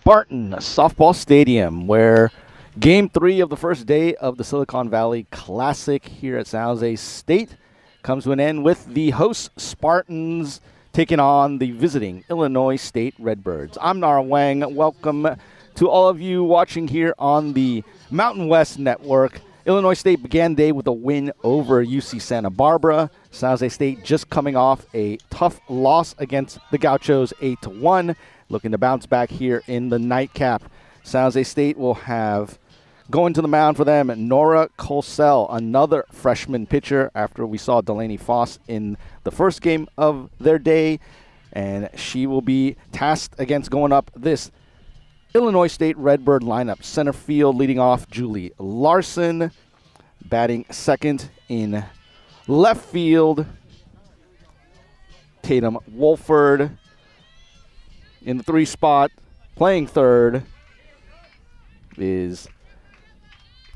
Spartan Softball Stadium, where Game 3 of the first day of the Silicon Valley Classic here at San Jose State comes to an end with the host Spartans taking on the visiting Illinois State Redbirds. I'm Nara Wang. Welcome to all of you watching here on the Mountain West Network. Illinois State began the day with a win over UC Santa Barbara. San Jose State just coming off a tough loss against the Gauchos 8-1. Looking to bounce back here in the nightcap. San Jose State will have going to the mound for them Nora Colsell, another freshman pitcher after we saw Delaney Foss in the first game of their day. And she will be tasked against going up this Illinois State Redbird lineup. Center field leading off Julie Larson. Batting second in left field, Tatum Wolford. In the 3 spot, playing third, is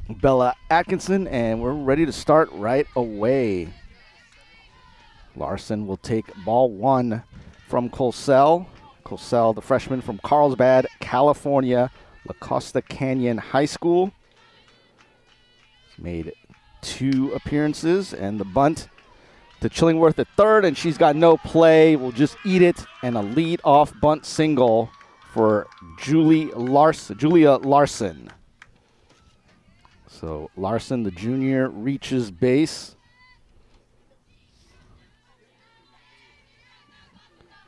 Bella Atkinson, and we're ready to start right away. Larson will take ball 1 from Colsell. Colsell, the freshman from Carlsbad, California, La Costa Canyon High School. He's made 2 appearances, and the bunt to Chillingworth at third, and she's got no play. We'll just eat it, and a lead-off bunt single for Julia Larson. So Larson, the junior, reaches base.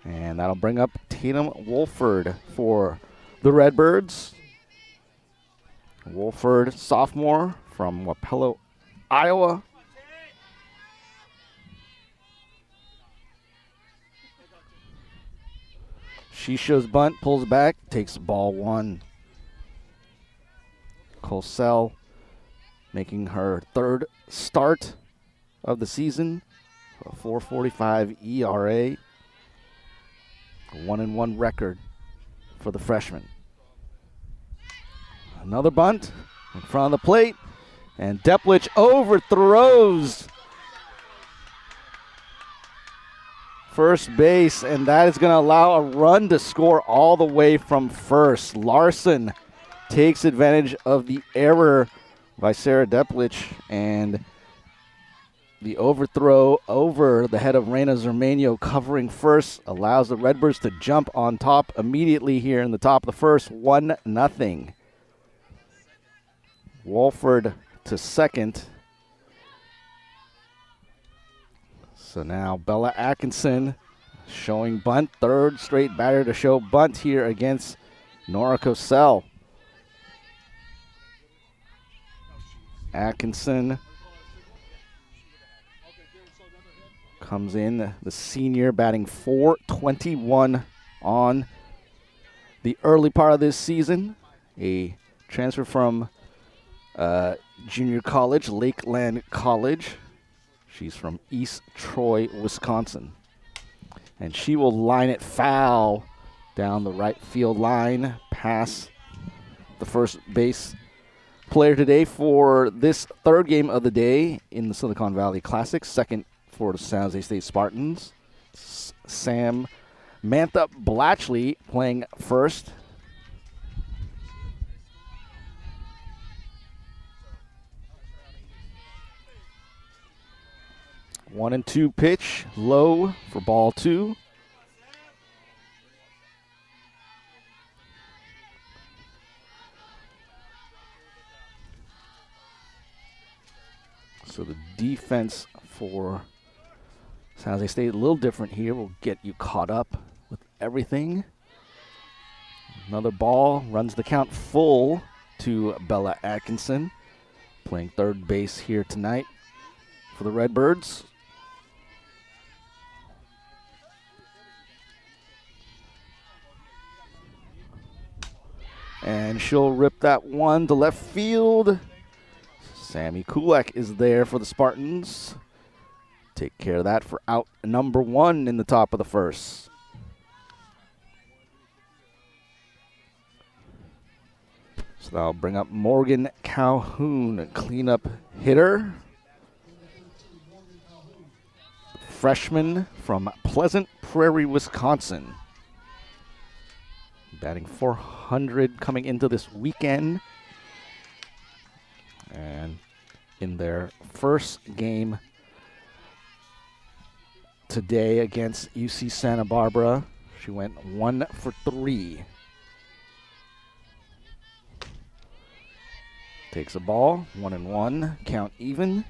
And that'll bring up Tatum Wolford for the Redbirds. Wolford, sophomore from Wapello, Iowa. She shows bunt, pulls back, takes ball 1. Colsell making her 3rd start of the season. A 4.45 ERA. 1-1 record for the freshman. Another bunt in front of the plate. And Deplich overthrows first base, and that is going to allow a run to score all the way from first. Larson takes advantage of the error by Sarah Deplich, and the overthrow over the head of Reina Zermenio covering first allows the Redbirds to jump on top immediately here in the top of the first, 1-0. Wolford to second. So now Bella Atkinson showing bunt, 3rd straight batter to show bunt here against Nora Colsell. Atkinson comes in, the senior, batting .421 on the early part of this season. A transfer from junior college, Lakeland College. She's from East Troy, Wisconsin. And she will line it foul down the right field line, past the first base player today for this 3rd game of the day in the Silicon Valley Classic. 2nd for the San Jose State Spartans. Samantha Blatchley playing first. One and 2 pitch, low for ball 2. So the defense for San Jose State, a little different here. We'll get you caught up with everything. Another ball, runs the count full to Bella Atkinson, playing 3rd base here tonight for the Redbirds. And she'll rip that one to left field. Sammy Kulak is there for the Spartans. Take care of that for out number 1 in the top of the first. So that'll bring up Morgan Calhoun, a cleanup hitter. Freshman from Pleasant Prairie, Wisconsin. batting .400 coming into this weekend. And in their first game today against UC Santa Barbara, she went 1 for 3. Takes a ball, 1-1, count even.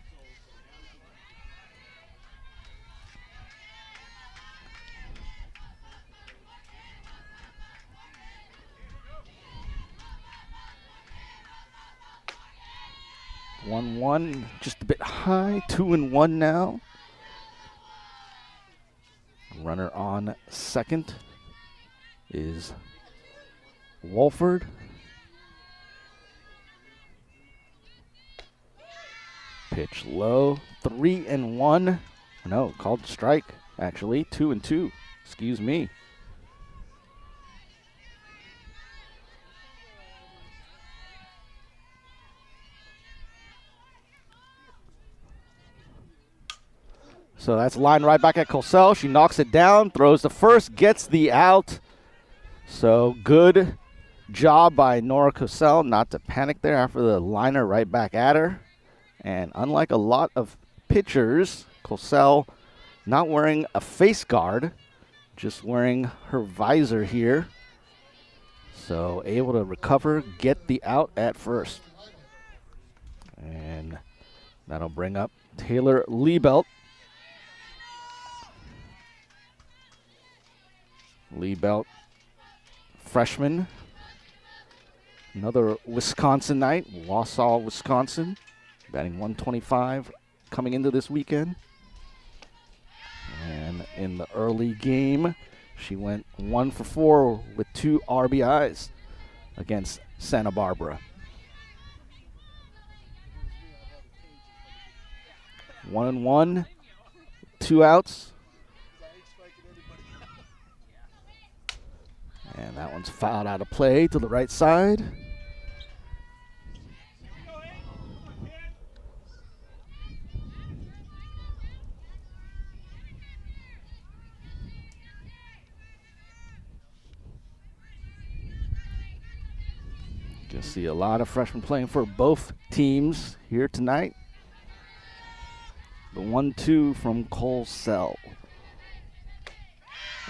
One, just a bit high, 2-1 now. Runner on second is Wolford. Pitch low, 3-1. No, called strike, actually, 2-2. Excuse me. So that's lined right back at Cosell. She knocks it down, throws the first, gets the out. So good job by Nora Cosell not to panic there after the liner right back at her. And unlike a lot of pitchers, Cosell not wearing a face guard, just wearing her visor here. So able to recover, get the out at first. And that'll bring up Taylor Liebelt. Liebelt, freshman. Another Wisconsinite, Wausau, Wisconsin. Batting .125 coming into this weekend. And in the early game, she went 1 for 4 with 2 RBIs against Santa Barbara. 1-1, 2 outs. And that one's fouled out of play to the right side. You can see a lot of freshmen playing for both teams here tonight. The 1-2 from Cosell.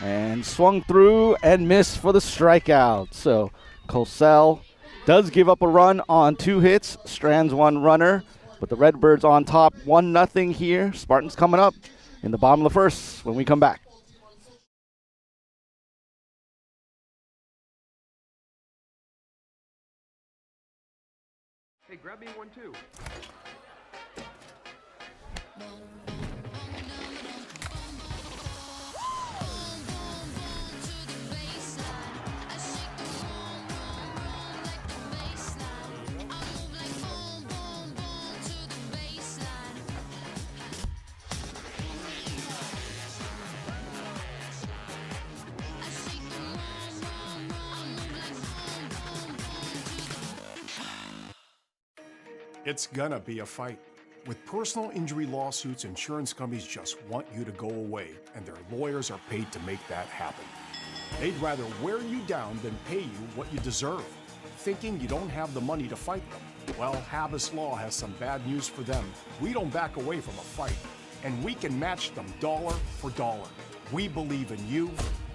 And swung through and missed for the strikeout. So Cosell does give up a run on 2 hits, strands 1 runner, but the Redbirds on top 1-0 here. Spartans coming up in the bottom of the first when we come back. Hey, grab me 1 too. It's gonna be a fight. With personal injury lawsuits, insurance companies just want you to go away, and their lawyers are paid to make that happen. They'd rather wear you down than pay you what you deserve, thinking you don't have the money to fight them. Well, Habas Law has some bad news for them. We don't back away from a fight, and we can match them dollar for dollar. We believe in you.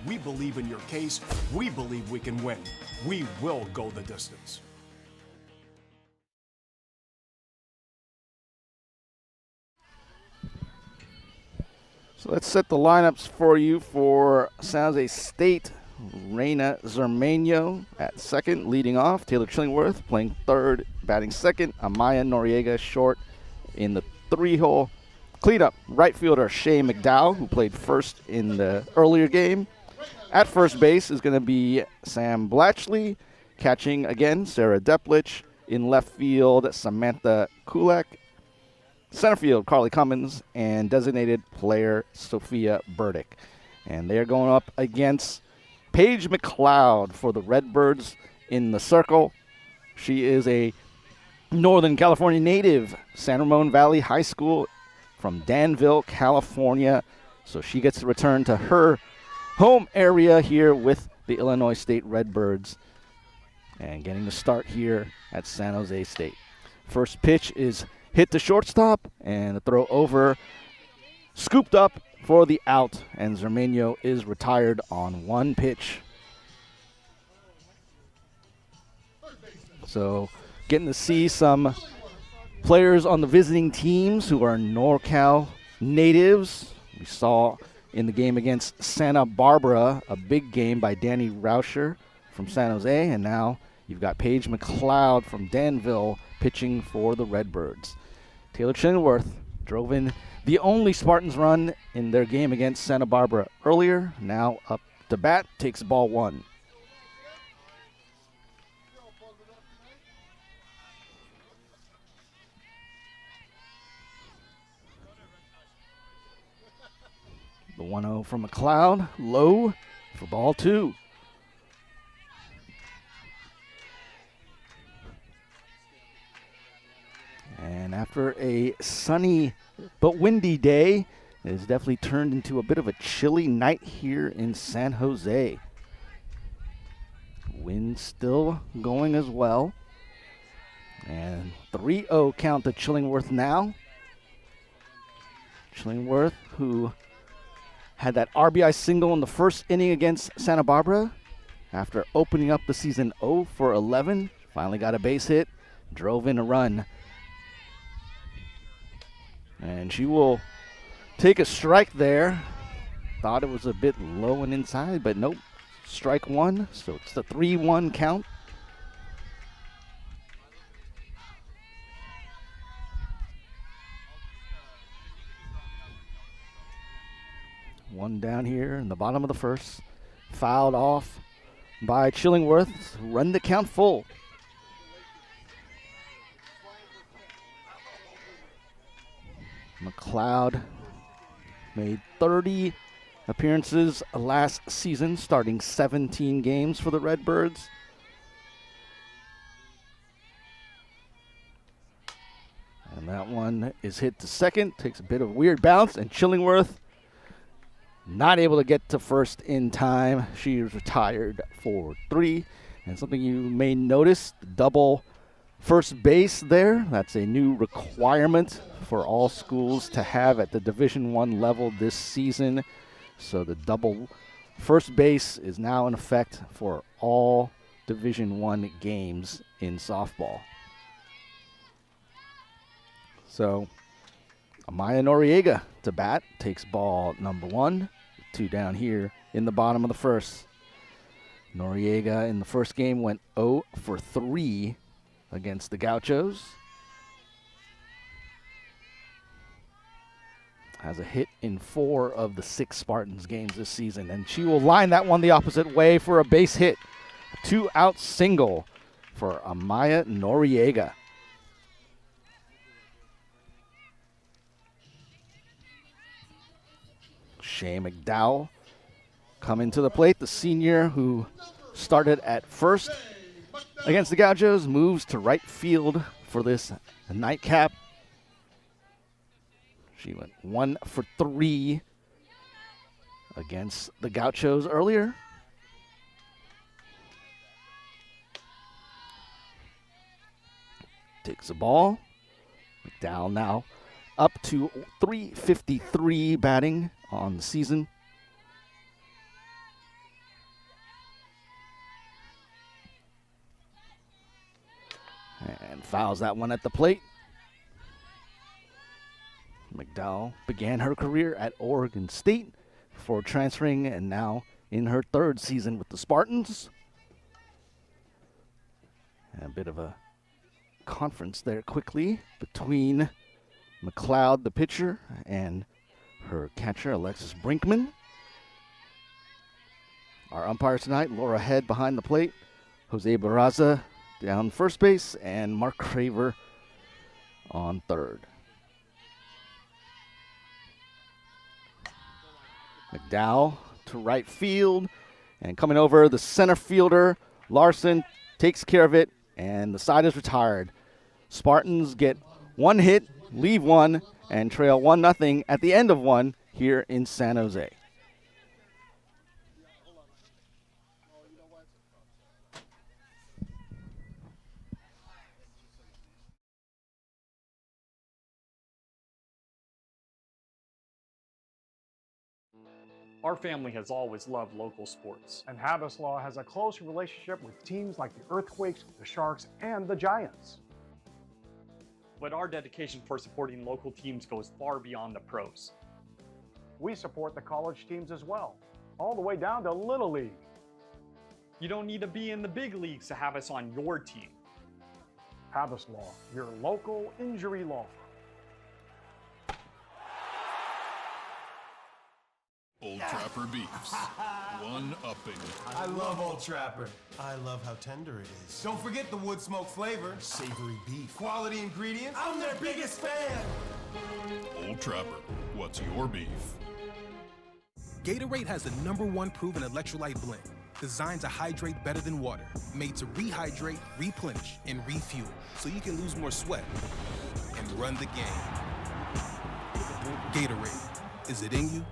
We believe in your case. We believe we can win. We will go the distance. So let's set the lineups for you for San Jose State. Reina Zermeño at second, leading off. Taylor Chillingworth playing third, batting second. Amaya Noriega short in the 3-hole. Cleanup, right fielder Shay McDowell, who played first in the earlier game. At first base is going to be Sam Blatchley. Catching again, Sarah Deplich. In left field, Samantha Kulak. Center field, Carly Cummins, and designated player Sophia Burdick. And they're going up against Paige McLeod for the Redbirds in the circle. She is a Northern California native, San Ramon Valley High School from Danville, California. So she gets to return to her home area here with the Illinois State Redbirds, and getting the start here at San Jose State. First pitch is hit to shortstop, and a throw over, scooped up for the out, and Zermeño is retired on one pitch. So getting to see some players on the visiting teams who are NorCal natives. We saw in the game against Santa Barbara a big game by Danny Rauscher from San Jose, and now you've got Paige McLeod from Danville pitching for the Redbirds. Taylor Chillingworth drove in the only Spartans run in their game against Santa Barbara earlier. Now up to bat, takes ball one. The 1-0 from McLeod, low for ball two. And after a sunny but windy day, it has definitely turned into a bit of a chilly night here in San Jose. Wind still going as well. And 3-0 count to Chillingworth now. Chillingworth, who had that RBI single in the first inning against Santa Barbara after opening up the season 0 for 11. Finally got a base hit, drove in a run. And she will take a strike there. Thought it was a bit low and inside, but nope. Strike one, so it's the 3-1 count. One down here in the bottom of the first. Fouled off by Chillingworth. Run the count full. McLeod made 30 appearances last season, starting 17 games for the Redbirds. And that one is hit to second. Takes a bit of a weird bounce, and Chillingworth not able to get to first in time. She is retired for 3. And something you may notice, double first base there. That's a new requirement for all schools to have at the Division I level this season. So the double first base is now in effect for all Division I games in softball. So Amaya Noriega to bat, takes ball number 1. 2 down here in the bottom of the first. Noriega in the first game went 0 for 3 against the Gauchos. Has a hit in 4 of the 6 Spartans games this season, and she will line that one the opposite way for a base hit. 2-out single for Amaya Noriega. Shay McDowell coming to the plate. The senior who started at first against the Gauchos moves to right field for this nightcap. She went 1 for 3 against the Gauchos earlier. Takes the ball. McDowell now up to .353 batting on the season. And fouls that one at the plate. McDowell began her career at Oregon State before transferring, and now in her 3rd season with the Spartans. And a bit of a conference there quickly between McLeod, the pitcher, and her catcher, Alexis Brinkman. Our umpires tonight, Laura Head behind the plate, Jose Barraza down first base, and Mark Craver on third. McDowell to right field, and coming over, the center fielder, Larson, takes care of it, and the side is retired. Spartans get 1 hit, leave 1, and trail 1-0 at the end of 1 here in San Jose. Our family has always loved local sports. And Habislaw has a close relationship with teams like the Earthquakes, the Sharks, and the Giants. But our dedication for supporting local teams goes far beyond the pros. We support the college teams as well, all the way down to Little League. You don't need to be in the big leagues to have us on your team. Habislaw, your local injury law firm. Old Trapper Beefs. One-upping. I love Old Trapper. I love how tender it is. Don't forget the wood smoke flavor. Savory beef. Quality ingredients. I'm their biggest fan. Old Trapper, what's your beef? Gatorade has the #1 proven electrolyte blend, designed to hydrate better than water, made to rehydrate, replenish, and refuel, so you can lose more sweat and run the game. Gatorade, is it in you?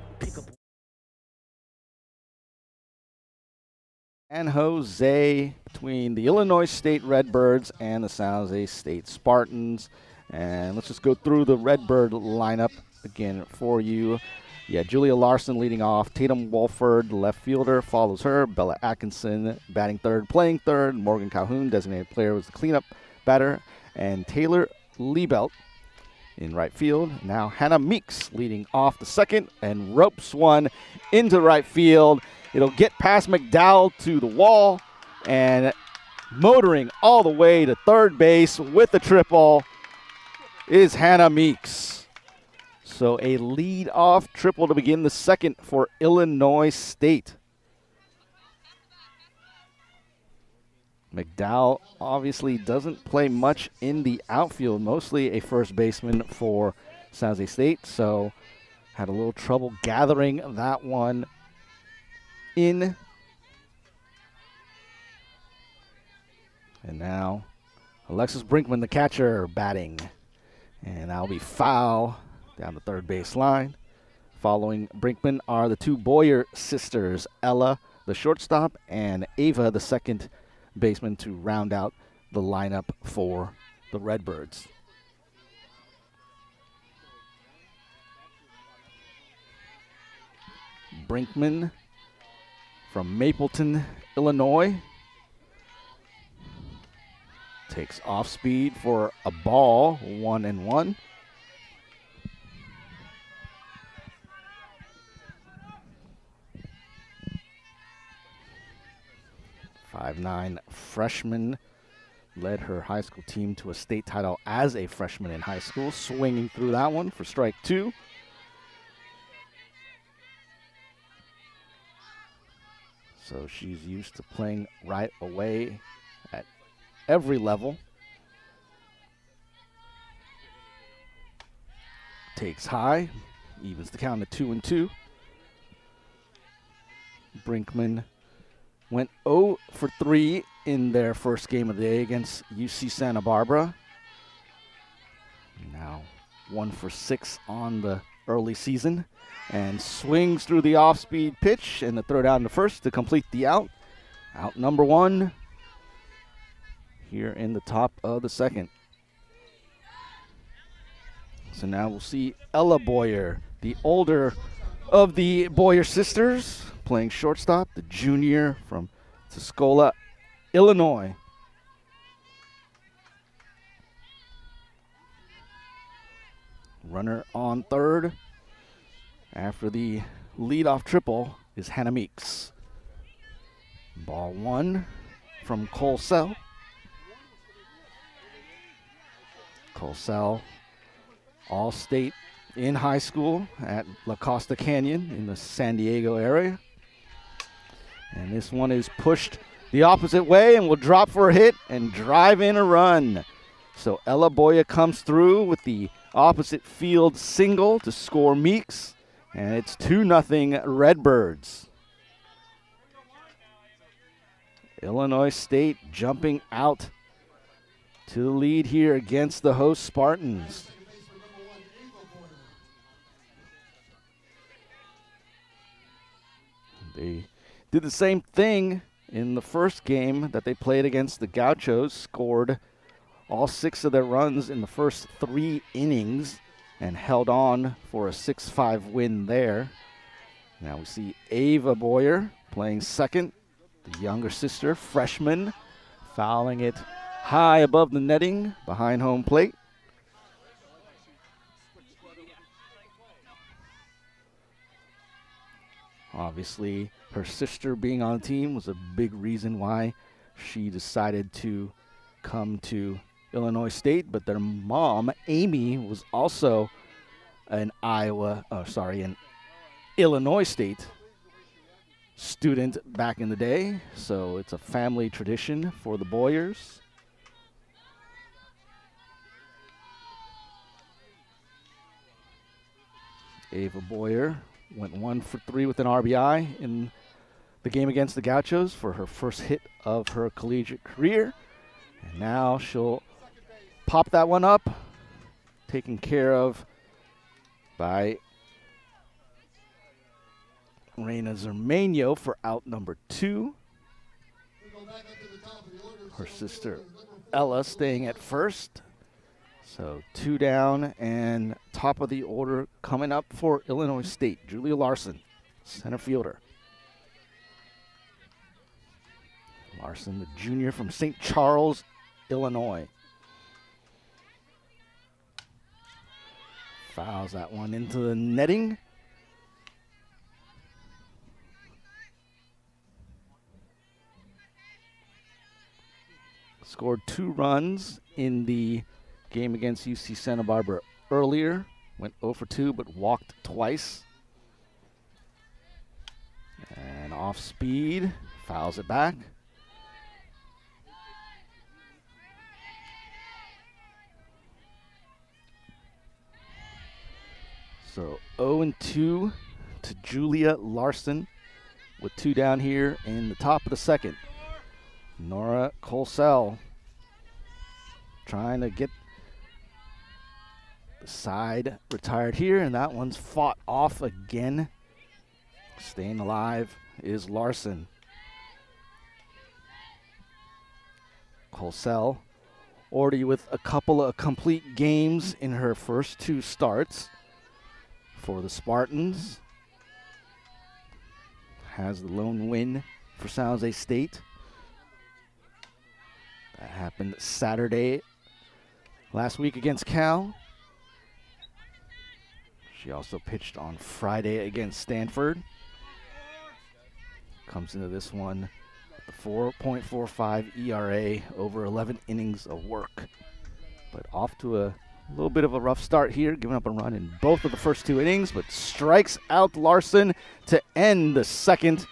And Jose between the Illinois State Redbirds and the San Jose State Spartans. And let's just go through the Redbird lineup again for you. Yeah, Julia Larson leading off. Tatum Wolford, the left fielder, follows her. Bella Atkinson batting third, playing third. Morgan Calhoun, designated player, was the cleanup batter. And Taylor Liebelt in right field. Now Hannah Meeks leading off the second and ropes one into right field. It'll get past McDowell to the wall and motoring all the way to third base with the triple is Hannah Meeks. So a lead-off triple to begin the second for Illinois State. McDowell obviously doesn't play much in the outfield, mostly a first baseman for San Jose State, so had a little trouble gathering that one in. And now Alexis Brinkman, the catcher, batting. And that'll be foul down the third base line. Following Brinkman are the two Boyer sisters, Ella, the shortstop, and Ava, the second baseman, to round out the lineup for the Redbirds. Brinkman from Mapleton, Illinois, takes off speed for a ball, 1-1. .59 freshman, led her high school team to a state title as a freshman in high school, swinging through that one for strike two. So she's used to playing right away at every level. Takes high, evens the count at 2-2. Brinkman went 0 for 3 in their first game of the day against UC Santa Barbara. Now 1 for 6 on the early season, and swings through the off-speed pitch and the throw down to first to complete the out. Out number 1 here in the top of the second. So now we'll see Ella Boyer, the older of the Boyer sisters, playing shortstop, the junior from Tuscola, Illinois. Runner on third after the leadoff triple is Hannah Meeks. Ball 1 from Colesell. Colesell, All-State in high school at La Costa Canyon in the San Diego area. And this one is pushed the opposite way and will drop for a hit and drive in a run. So Ella Boya comes through with the opposite field single to score Meeks, and it's 2-0 Redbirds. Illinois State jumping out to the lead here against the host Spartans. They did the same thing in the first game that they played against the Gauchos, scored all 6 of their runs in the first 3 innings and held on for a 6-5 win there. Now we see Ava Boyer playing second, the younger sister, freshman, fouling it high above the netting behind home plate. Obviously, her sister being on the team was a big reason why she decided to come to Illinois State, but their mom, Amy, was also an Illinois State student back in the day, so it's a family tradition for the Boyers. Ava Boyer went 1 for 3 with an RBI in the game against the Gauchos for her first hit of her collegiate career. And now she'll pop that one up, taken care of by Reina Zermeño for out number 2. Her sister Ella staying at first. So 2 down, and top of the order coming up for Illinois State, Julia Larson, center fielder. Larson, the junior from St. Charles, Illinois. Fouls that one into the netting. Scored 2 runs in the game against UC Santa Barbara earlier. Went 0 for 2, but walked twice. And off speed, fouls it back. So 0-2 to Julia Larson with 2 down here in the top of the second. Nora Colsell trying to get the side retired here, and that one's fought off again. Staying alive is Larson. Colsell already with a couple of complete games in her first 2 starts for the Spartans. Has the lone win for San Jose State. That happened Saturday last week against Cal. She also pitched on Friday against Stanford. Comes into this one with a 4.45 ERA over 11 innings of work. But off to a little bit of a rough start here, giving up a run in both of the first 2 innings, but strikes out Larson to end the second.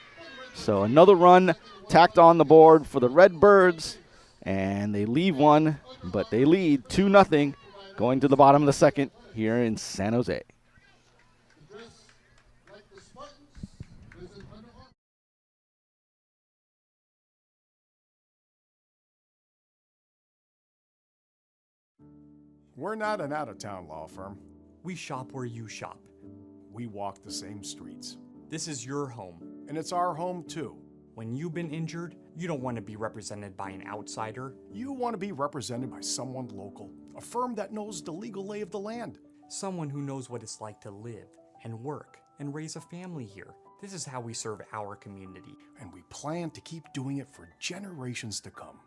So another run tacked on the board for the Redbirds, and they leave one, but they lead 2-0 going to the bottom of the second here in San Jose. We're not an out-of-town law firm. We shop where you shop. We walk the same streets. This is your home. And it's our home, too. When you've been injured, you don't want to be represented by an outsider. You want to be represented by someone local, a firm that knows the legal lay of the land. Someone who knows what it's like to live and work and raise a family here. This is how we serve our community. And we plan to keep doing it for generations to come.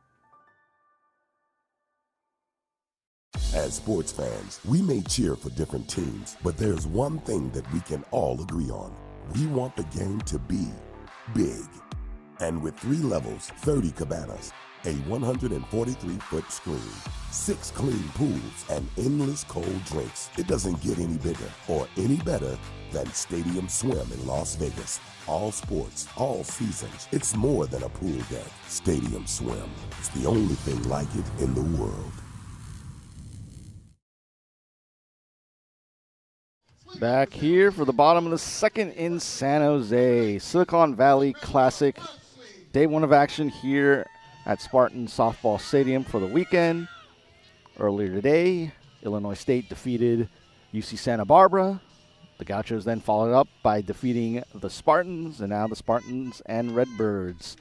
As sports fans, we may cheer for different teams, but there's one thing that we can all agree on. We want the game to be big. And with 3 levels, 30 cabanas, a 143-foot screen, 6 clean pools, and endless cold drinks, it doesn't get any bigger or any better than Stadium Swim in Las Vegas. All sports, all seasons. It's more than a pool deck. Stadium Swim. It's the only thing like it in the world. Back here for the bottom of the second in San Jose. Silicon Valley Classic. Day 1 of action here at Spartan Softball Stadium for the weekend. Earlier today, Illinois State defeated UC Santa Barbara. The Gauchos then followed up by defeating the Spartans, and now the Spartans and Redbirds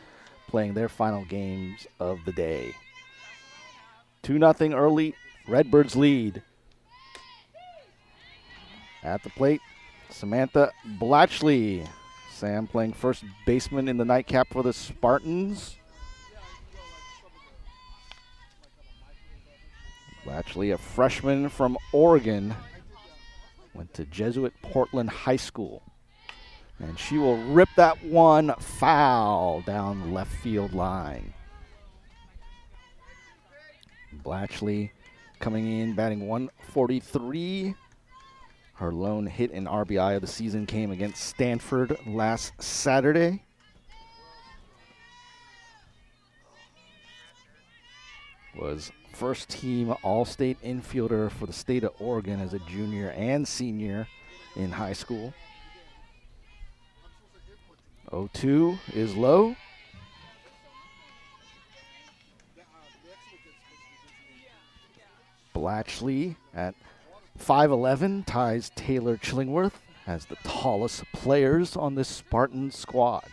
playing their final games of the day. 2-0 early, Redbirds lead. At the plate, Samantha Blatchley Sam playing first baseman in the nightcap for the Spartans. Blatchley, a freshman from Oregon, went to Jesuit Portland High School. And she will rip that one foul down the left field line. Blatchley coming in, batting 143. Her lone hit and RBI of the season came against Stanford last Saturday. Was first team All-State infielder for the state of Oregon as a junior and senior in high school. 0-2 is low. Blatchley at 5'11", ties Taylor Chillingworth as the tallest players on this Spartan squad.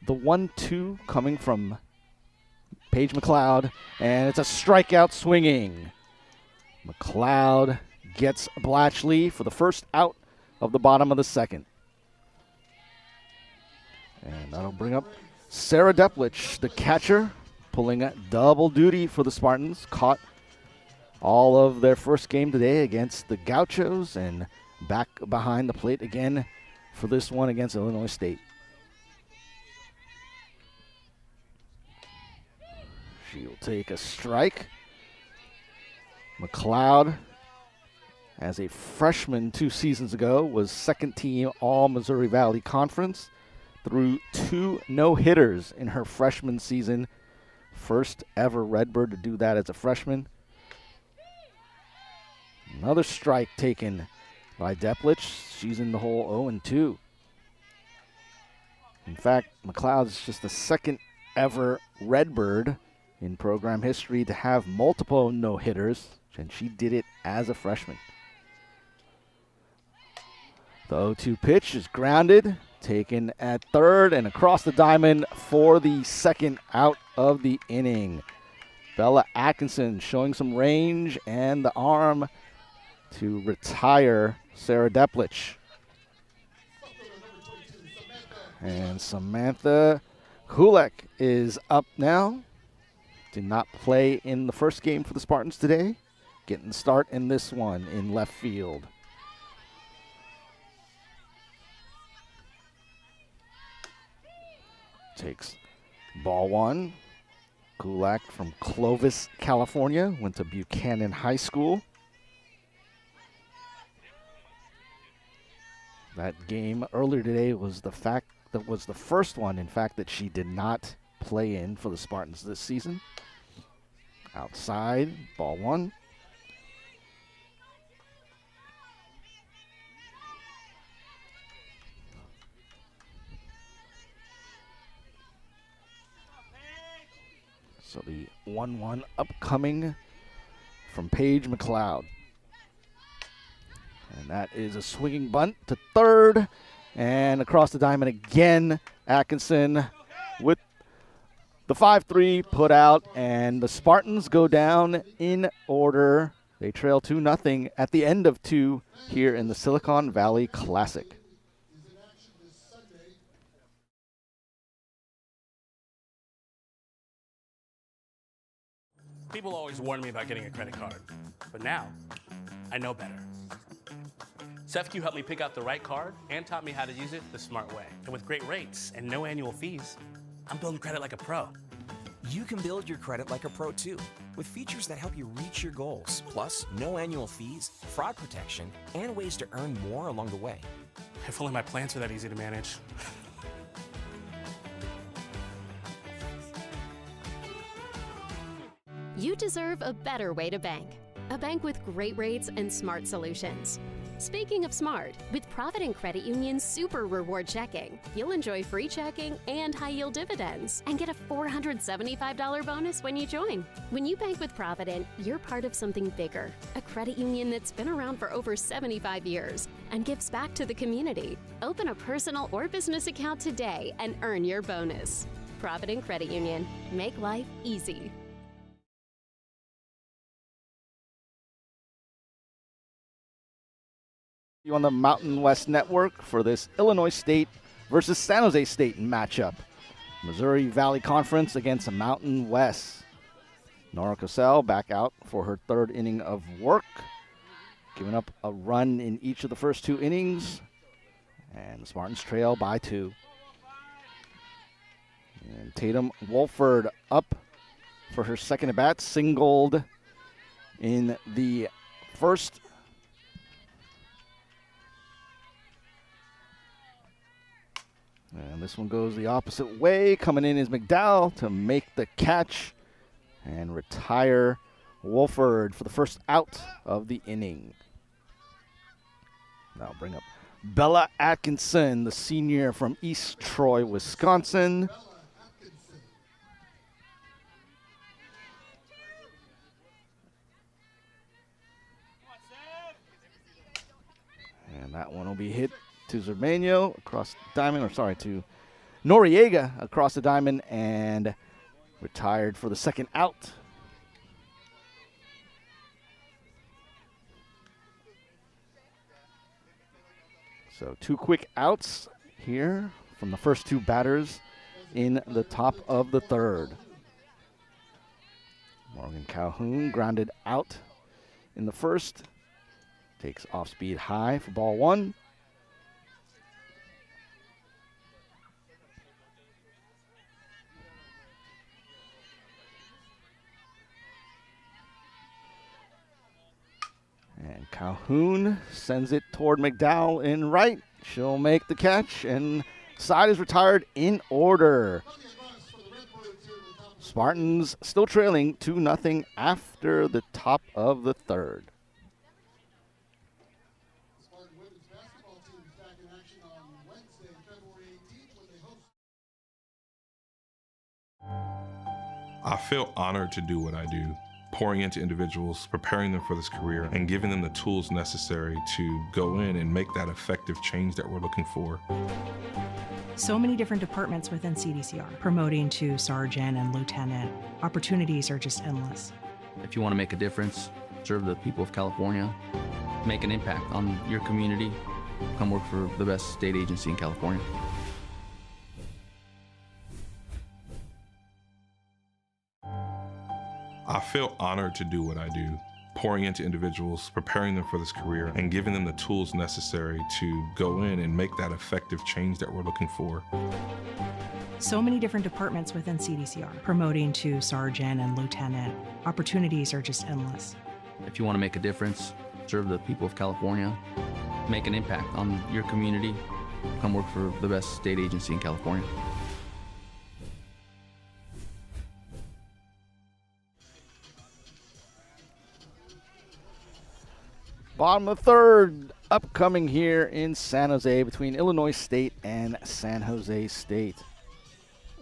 The 1-2 coming from Paige McLeod, and it's a strikeout swinging. McLeod gets Blatchley for the first out of the bottom of the second. And that'll bring up Sarah Deplich, the catcher, pulling a double duty for the Spartans. Caught all of their first game today against the Gauchos and back behind the plate again for this one against Illinois State. She'll take a strike. McLeod, as a freshman 2 seasons ago, was second team All-Missouri Valley Conference. Threw 2 no-hitters in her freshman season. First ever Redbird to do that as a freshman. Another strike taken by Deplich. She's in the hole 0-2. In fact, McLeod's just the second ever Redbird in program history to have multiple no-hitters, and she did it as a freshman. The 0-2 pitch is grounded, taken at third and across the diamond for the second out of the inning. Bella Atkinson showing some range and the arm to retire Sarah Deplich. And Samantha Kulek is up now. Did not play in the first game for the Spartans today. Getting the start in this one in left field. Takes ball one. Kulak from Clovis, California, went to Buchanan High School. That game earlier today was the first one, in fact, that she did not play in for the Spartans this season. Outside, ball one. So the 1-1 upcoming from Paige McLeod. And that is a swinging bunt to third. And across the diamond again, Atkinson with the 5-3 put out. And the Spartans go down in order. They trail 2-0 at the end of 2 here in the Silicon Valley Classic. People always warn me about getting a credit card, but now I know better. SEFQ helped me pick out the right card and taught me how to use it the smart way. And with great rates and no annual fees, I'm building credit like a pro. You can build your credit like a pro too, with features that help you reach your goals, plus no annual fees, fraud protection, and ways to earn more along the way. If only my plans were that easy to manage. You deserve a better way to bank. A bank with great rates and smart solutions. Speaking of smart, with Provident Credit Union's Super Reward Checking, you'll enjoy free checking and high-yield dividends and get a $475 bonus when you join. When you bank with Provident, you're part of something bigger, a credit union that's been around for over 75 years and gives back to the community. Open a personal or business account today and earn your bonus. Provident Credit Union. Make life easy. You on the Mountain West Network for this Illinois State versus San Jose State matchup. Missouri Valley Conference against Mountain West. Nora Cosell back out for her third inning of work, giving up a run in each of the first 2 innings, and the Spartans trail by 2. And Tatum Wolford up for her second at bat, singled in the first. And this one goes the opposite way. Coming in is McDowell to make the catch and retire Wolford for the first out of the inning. Now bring up Bella Atkinson, the senior from East Troy, Wisconsin. And that one will be hit to Zermano across the diamond, to Noriega across the diamond, and retired for the second out. So 2 quick outs here from the first 2 batters in the top of the third. Morgan Calhoun grounded out in the first. Takes off speed high for ball 1. And Calhoun sends it toward McDowell in right. She'll make the catch, and side is retired in order. Spartans still trailing 2-0 after the top of the third. I feel honored to do what I do, pouring into individuals, preparing them for this career, and giving them the tools necessary to go in and make that effective change that we're looking for. So many different departments within CDCR, promoting to sergeant and lieutenant. Opportunities are just endless. If you want to make a difference, serve the people of California, make an impact on your community, come work for the best state agency in California. I feel honored to do what I do, pouring into individuals, preparing them for this career, and giving them the tools necessary to go in and make that effective change that we're looking for. So many different departments within CDCR, promoting to sergeant and lieutenant. Opportunities are just endless. If you want to make a difference, serve the people of California, make an impact on your community, come work for the best state agency in California. Bottom of the third, upcoming here in San Jose between Illinois State and San Jose State.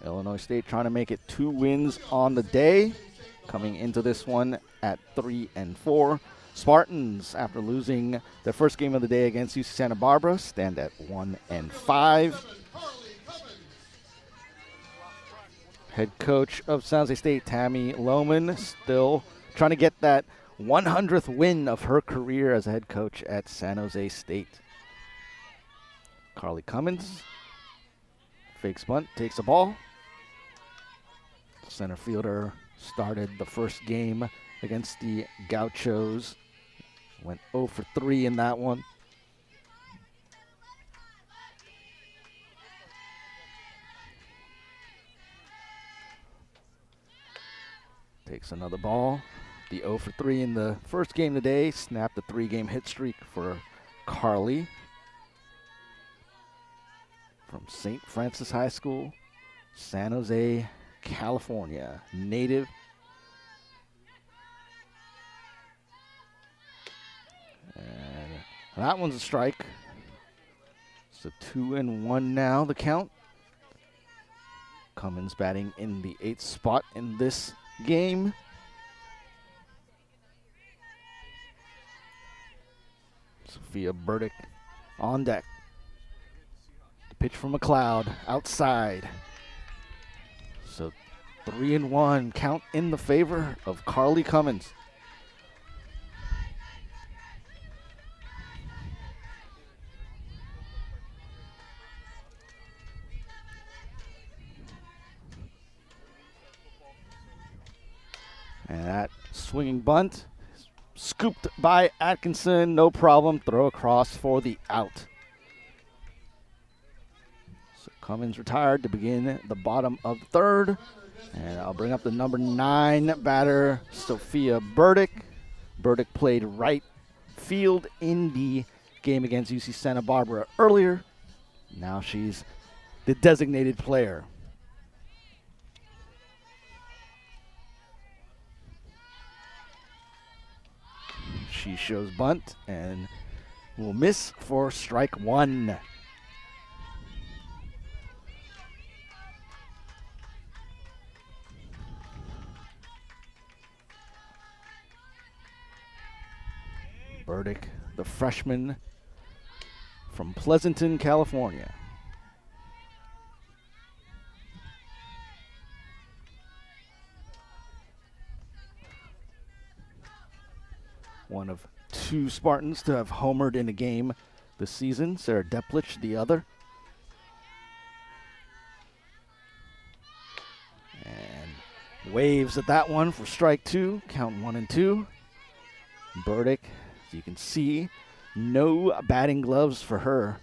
Illinois State trying to make it 2 wins on the day, coming into this one at 3-4. Spartans, after losing their first game of the day against UC Santa Barbara, stand at 1-5. Head coach of San Jose State, Tammy Lohman, still trying to get that 100th win of her career as a head coach at San Jose State. Carly Cummins, fake bunt, takes the ball. Center fielder started the first game against the Gauchos. Went 0 for 3 in that one. Takes another ball. The 0 for 3 in the first game today. Snapped a 3-game hit streak for Carly. From St. Francis High School, San Jose, California. Native. And that one's a strike. It's a 2-1 now, the count. Cummins batting in the 8th spot in this game. Sophia Burdick on deck. The pitch from McLeod outside. So 3-1 count in the favor of Carly Cummins. swinging bunt. Scooped by Atkinson. No problem. Throw across for the out. So Cummins retired to begin the bottom of the third. And I'll bring up the number 9 batter, Sophia Burdick. Burdick played right field in the game against UC Santa Barbara earlier. Now she's the designated player. She shows bunt and will miss for strike 1. Burdick, the freshman from Pleasanton, California. One of 2 Spartans to have homered in a game this season. Sarah Deplich, the other. And waves at that one for strike 2. Count 1 and 2. Burdick, as you can see, no batting gloves for her.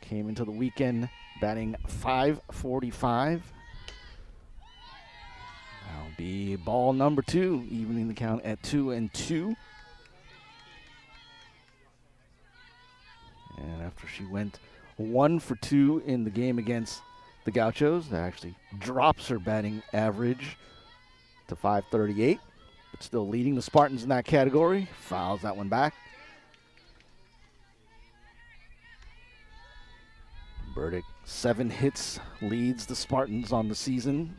Came into the weekend batting .545. That'll be ball number 2, evening the count at 2 and 2. And after she went 1 for 2 in the game against the Gauchos, that actually drops her batting average to .538, but still leading the Spartans in that category. Fouls that one back. Burdick, 7 hits, leads the Spartans on the season.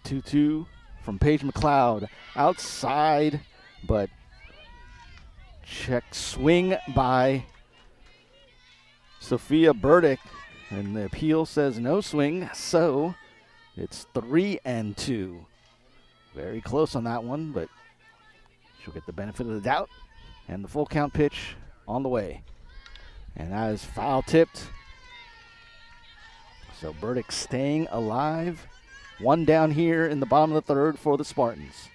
2-2 from Paige McLeod. Outside, but check swing by Sophia Burdick. And the appeal says no swing, so it's 3 and 2. Very close on that one, but she'll get the benefit of the doubt. And the full count pitch on the way. And that is foul tipped. So Burdick staying alive. 1 down here in the bottom of the third for the Spartans.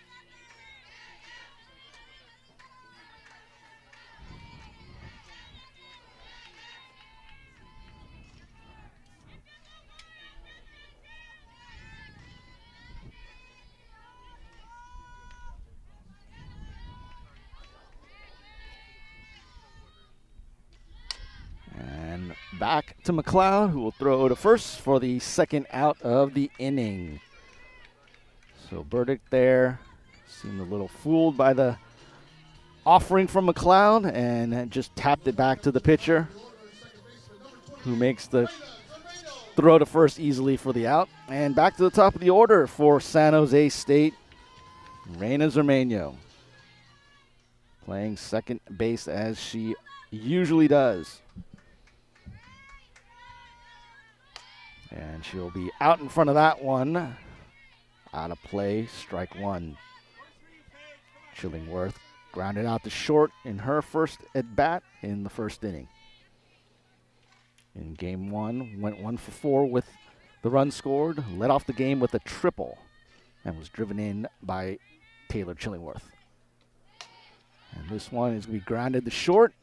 And back to McLeod, who will throw to first for the second out of the inning. So Burdick there seemed a little fooled by the offering from McLeod and just tapped it back to the pitcher, who makes the throw to first easily for the out. And back to the top of the order for San Jose State, Reina Zermeño, playing second base as she usually does. And she'll be out in front of that one. Out of play, strike 1. Chillingworth grounded out to short in her first at bat in the first inning. In game 1, went 1 for 4 with the run scored, led off the game with a triple, and was driven in by Taylor Chillingworth. And this one is going to be grounded to short.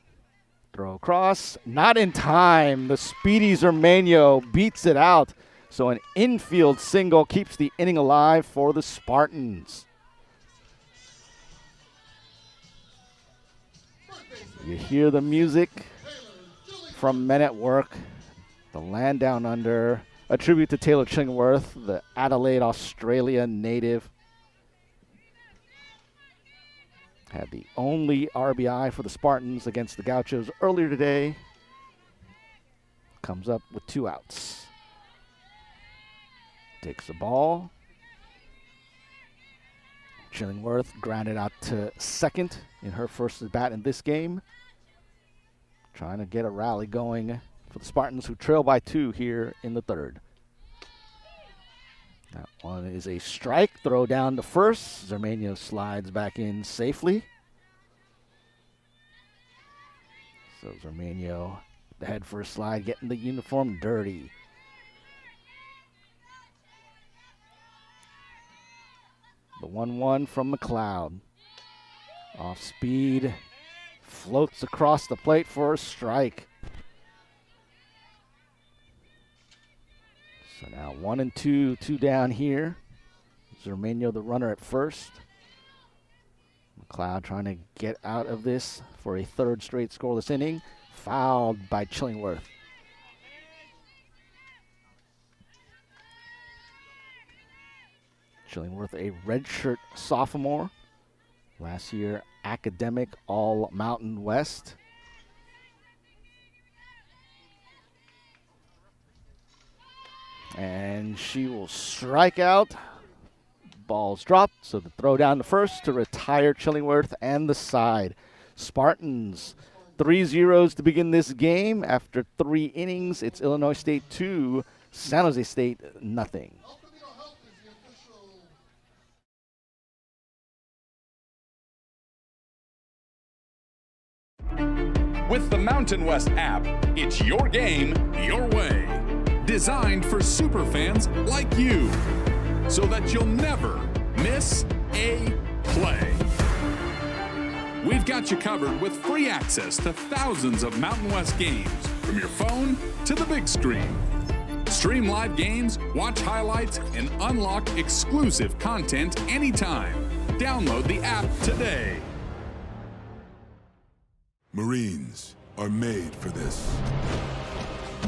Throw across, not in time. The speedy Zermeño beats it out. So an infield single keeps the inning alive for the Spartans. You hear the music from Men at Work, the Land Down Under, a tribute to Taylor Chillingworth, the Adelaide, Australia native. Had the only RBI for the Spartans against the Gauchos earlier today. Comes up with 2 outs. Takes the ball. Chillingworth grounded out to second in her first at bat in this game. Trying to get a rally going for the Spartans, who trail by 2 here in the third. That one is a strike. Throw down to first. Zermeño slides back in safely. So Zermano, the head first slide, getting the uniform dirty. The 1-1 from McLeod. Off speed, floats across the plate for a strike. So now 1 and 2, 2 down here. Zermano, the runner at first. McLeod trying to get out of this for a third straight scoreless inning. Fouled by Chillingworth. Chillingworth, a redshirt sophomore. Last year, academic All-Mountain West. And she will strike out. Ball's dropped, so the throw down to first to retire Chillingworth and the side. Spartans 3-0 to begin this game. After 3 innings, it's Illinois State 2, San Jose State nothing. With the Mountain West app, it's your game, your way. Designed for superfans like you, so that you'll never miss a play. We've got you covered with free access to thousands of Mountain West games, from your phone to the big screen. Stream live games, watch highlights, and unlock exclusive content anytime. Download the app today. Marines are made for this.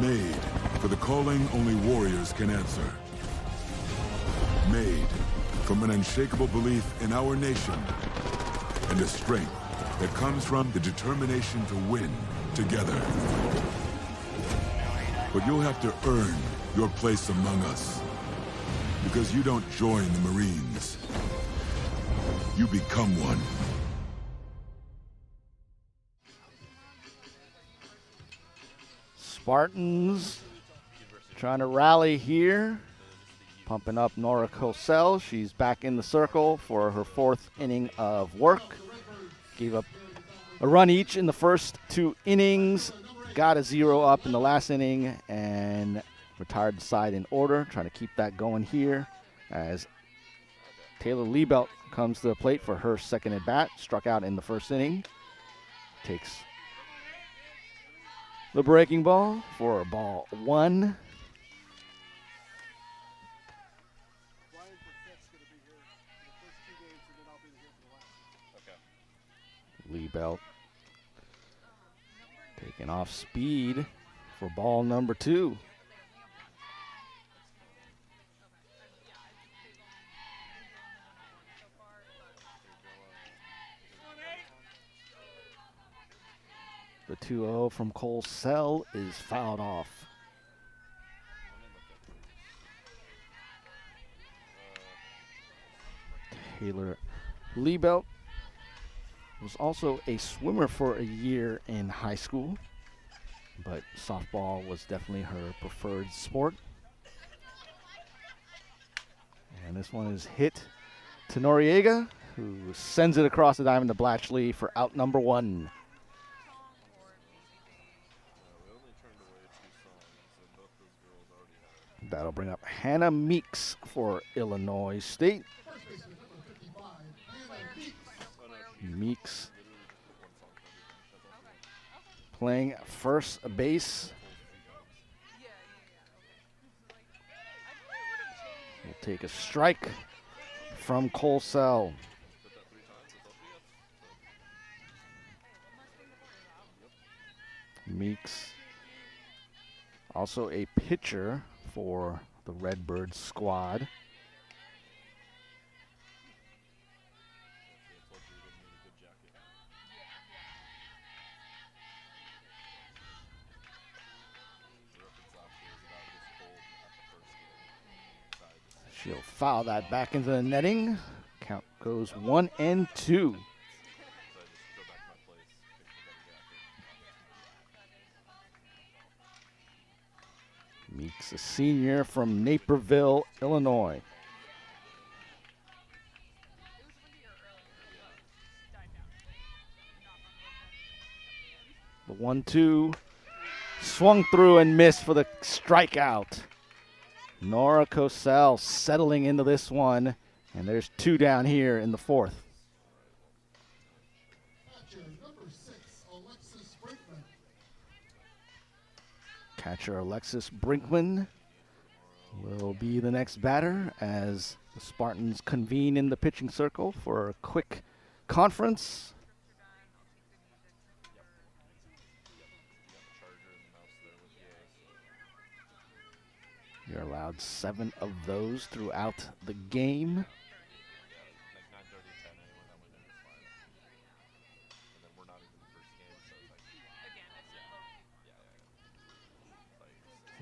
Made for the calling only warriors can answer. Made from an unshakable belief in our nation and a strength that comes from the determination to win together. But you'll have to earn your place among us, because you don't join the Marines. You become one. Spartans trying to rally here. Pumping up Nora Cosell. She's back in the circle for her 4th inning of work. Gave up a run each in the first 2 innings. Got a 0 up in the last inning and retired the side in order. Trying to keep that going here as Taylor Liebelt comes to the plate for her 2nd at bat. Struck out in the 1st inning. Takes the breaking ball for ball 1. Liebelt taking off speed for ball number 2. The 2-0 from Cole Sell is fouled off. Taylor Liebelt was also a swimmer for a year in high school, but softball was definitely her preferred sport. And this one is hit to Noriega, who sends it across the diamond to Blatchley for out number 1. That'll bring up Hannah Meeks for Illinois State. Meeks playing first base. We'll take a strike from Cole Sell. Meeks, also a pitcher for the Redbirds squad. She'll foul that back into the netting. Count goes 1-2. Meeks, a senior from Naperville, Illinois. The 1-2. Swung through and missed for the strikeout. Nora Cosell settling into this one, and there's 2 down here in the 4th. Catcher Alexis Brinkman will be the next batter as the Spartans convene in the pitching circle for a quick conference. You're allowed 7 of those throughout the game.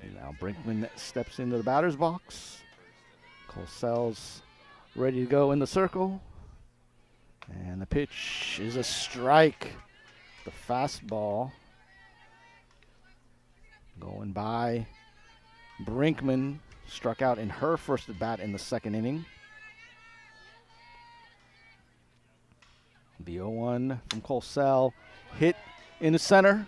And now Brinkman steps into the batter's box. Cosell's ready to go in the circle. And the pitch is a strike. The fastball going by Brinkman, struck out in her first at bat in the 2nd inning. The 0-1 from Cosell, hit in the center,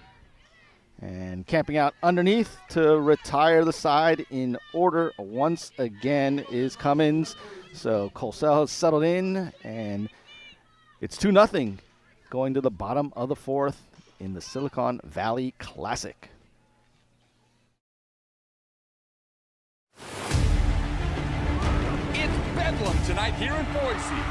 and camping out underneath to retire the side in order once again is Cummins. So Cosell has settled in, and it's 2-0 going to the bottom of the 4th in the Silicon Valley Classic. Bedlam tonight here in Boise.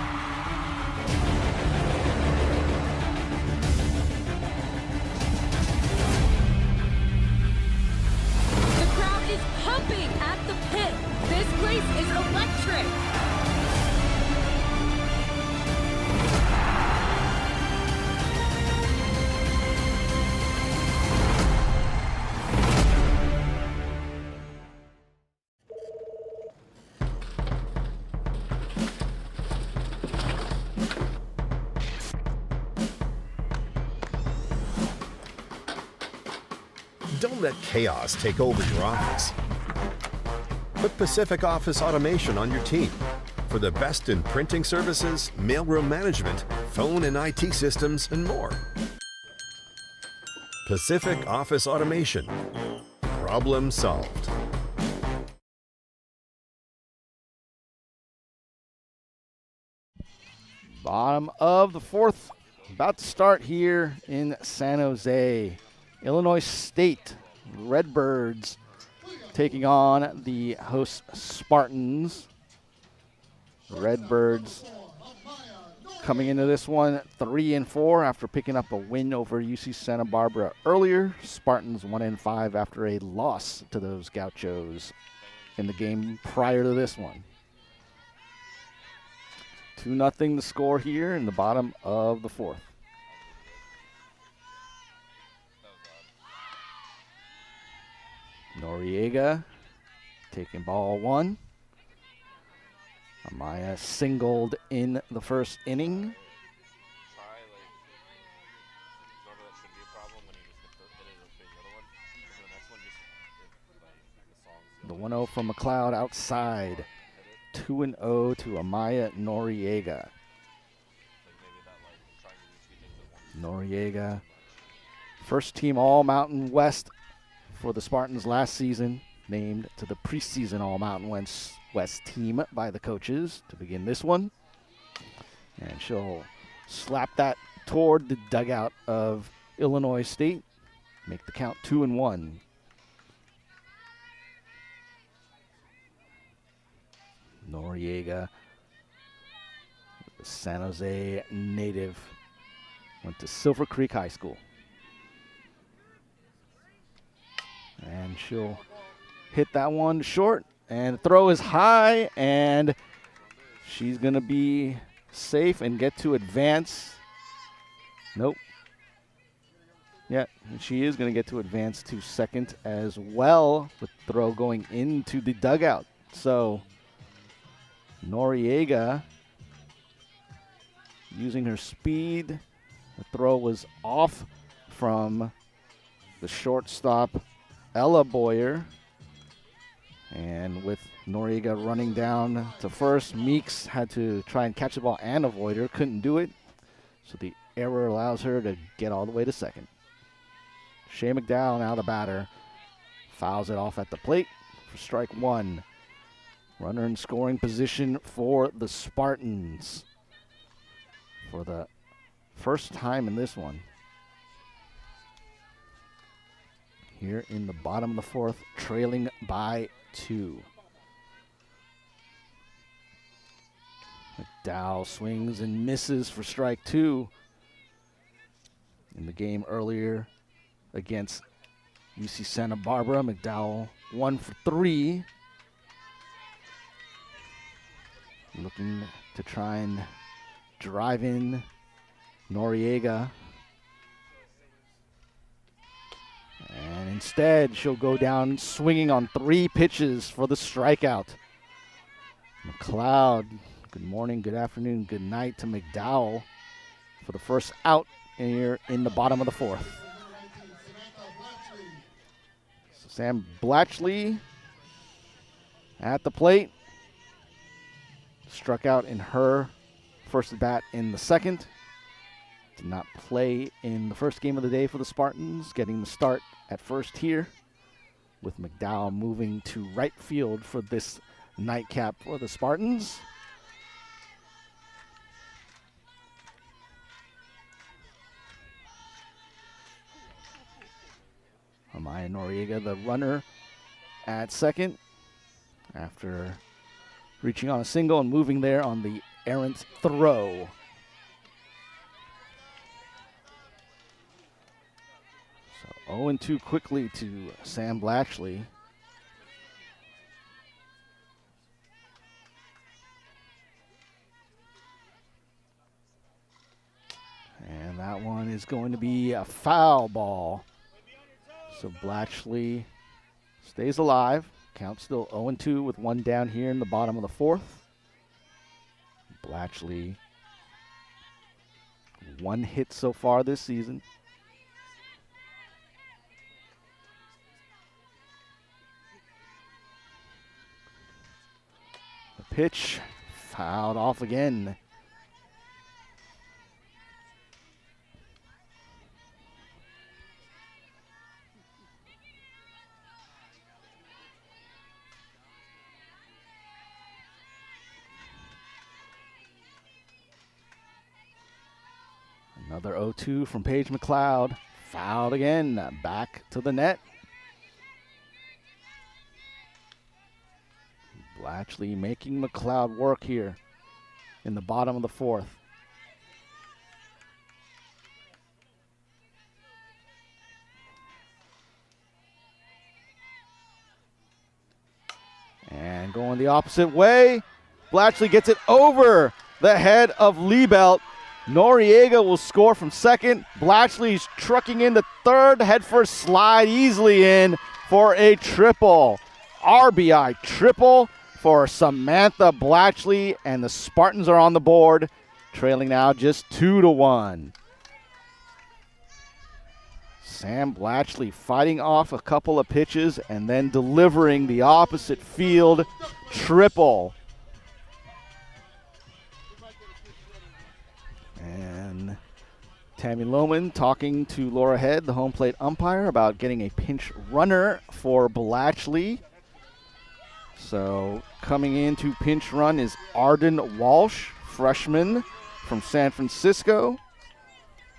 The crowd is pumping at the pit. This place is electric. Don't let chaos take over your office. Put Pacific Office Automation on your team for the best in printing services, mailroom management, phone and IT systems, and more. Pacific Office Automation. Problem solved. Bottom of the 4th, about to start here in San Jose. Illinois State Redbirds taking on the host Spartans. Redbirds coming into this one 3-4 after picking up a win over UC Santa Barbara earlier. Spartans 1-5 after a loss to those Gauchos in the game prior to this one. 2-0 the score here in the bottom of the 4th. Noriega taking ball 1. Amaya singled in the 1st inning. The 1-0 from McLeod outside. 2-0 to Amaya Noriega. Noriega, first team All-Mountain West for the Spartans last season, named to the preseason All-Mountain West team by the coaches to begin this one. And she'll slap that toward the dugout of Illinois State, make the count 2-1. Noriega, the San Jose native, went to Silver Creek High School. And she'll hit that one short, and the throw is high, and she's going to be safe and get to advance. Nope. Yeah, she is going to get to advance to second as well, with the throw going into the dugout. So Noriega using her speed. The throw was off from the shortstop, Ella Boyer. And with Noriega running down to first, Meeks had to try and catch the ball and avoid her. Couldn't do it. So the error allows her to get all the way to second. Shea McDowell, now the batter, fouls it off at the plate for strike one. Runner in scoring position for the Spartans for the first time in this one. Here in the bottom of the fourth, trailing by 2. McDowell swings and misses for strike 2. In the game earlier against UC Santa Barbara, McDowell 1 for 3. Looking to try and drive in Noriega. And instead, she'll go down swinging on 3 pitches for the strikeout. McLeod, good morning, good afternoon, good night to McDowell for the first out here in the bottom of the fourth. So Sam Blatchley at the plate. Struck out in her first at bat in the second. Did not play in the first game of the day for the Spartans, getting the start at first here, with McDowell moving to right field for this nightcap for the Spartans. Amaya Noriega, the runner at second, after reaching on a single and moving there on the errant throw. So 0-2 quickly to Sam Blatchley. And that one is going to be a foul ball. So Blatchley stays alive. Count still 0-2 with 1 down here in the bottom of the fourth. Blatchley, 1 hit so far this season. The pitch fouled off again. Another 0-2 from Paige McLeod. Fouled again. Back to the net. Blatchley making McLeod work here in the bottom of the fourth. And going the opposite way. Blatchley gets it over the head of Liebelt. Noriega will score from second. Blatchley's trucking into third. Head first slide easily in for a triple. RBI triple for Samantha Blatchley, and the Spartans are on the board, trailing now just 2-1. Sam Blatchley fighting off a couple of pitches and then delivering the opposite field triple. And Tammy Lohman talking to Laura Head, the home plate umpire, about getting a pinch runner for Blatchley. So coming in to pinch run is Arden Walsh, freshman from San Francisco,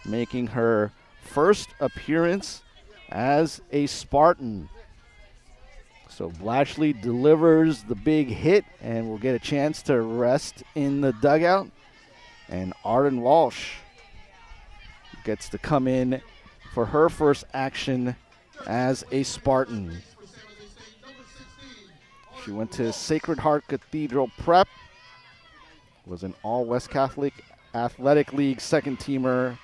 making her first appearance as a Spartan. So Blatchley delivers the big hit and will get a chance to rest in the dugout. And Arden Walsh gets to come in for her first action as a Spartan. She went to Sacred Heart Cathedral Prep, was an all-West Catholic Athletic League second teamer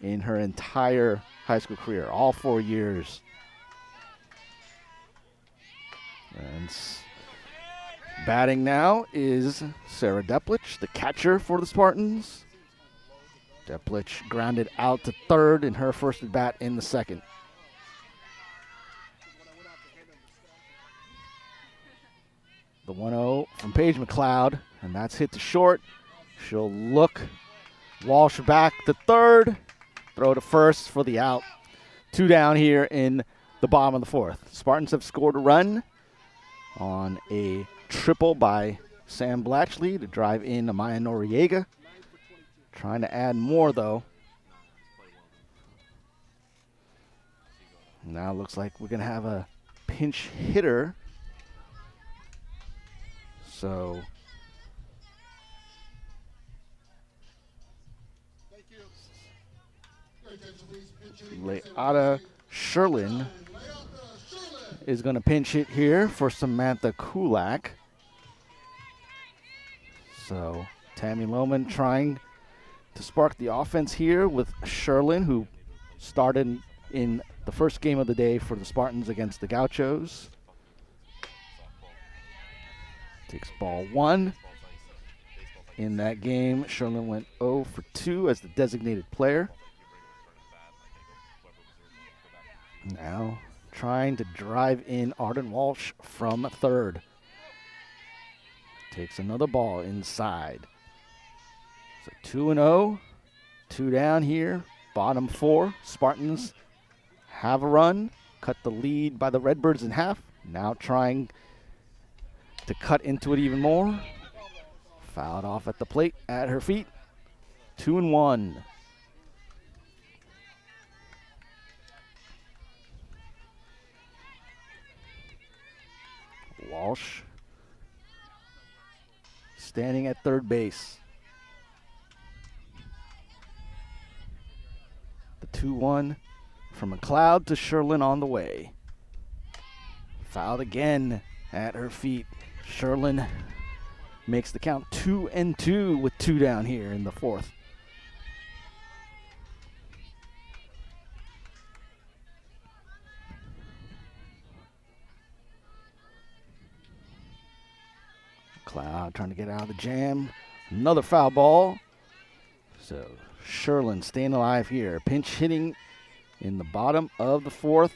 in her entire high school career, all 4 years. And batting now is Sarah Deplich, the catcher for the Spartans. Deplich grounded out to third in her first at bat in the second. The 1-0 from Paige McLeod, and that's hit to short. She'll look Walsh back to third, throw to first for the out. 2 down here in the bottom of the 4th. Spartans have scored a run on a triple by Sam Blatchley to drive in Amaya Noriega. Trying to add more, though. Now looks like we're going to have a pinch hitter. So Leata Sherlin is going to pinch hit here for Samantha Kulak. So Tammy Lohman trying to spark the offense here with Sherlin, who started in the first game of the day for the Spartans against the Gauchos. Takes ball 1. In that game, Sherlin went 0 for 2 as the designated player. Now trying to drive in Arden Walsh from 3rd. Takes another ball inside. So 2-0, 2 down here, bottom 4. Spartans have a run, cut the lead by the Redbirds in half. Now trying to cut into it even more. Fouled off at the plate at her feet. 2-1. Walsh standing at 3rd base. The 2-1 from McLeod to Sherlin on the way. Fouled again at her feet. Sherlin makes the count 2-2 with 2 down here in the 4th. McLeod trying to get out of the jam. Another foul ball. So Sherlin staying alive here. Pinch hitting in the bottom of the 4th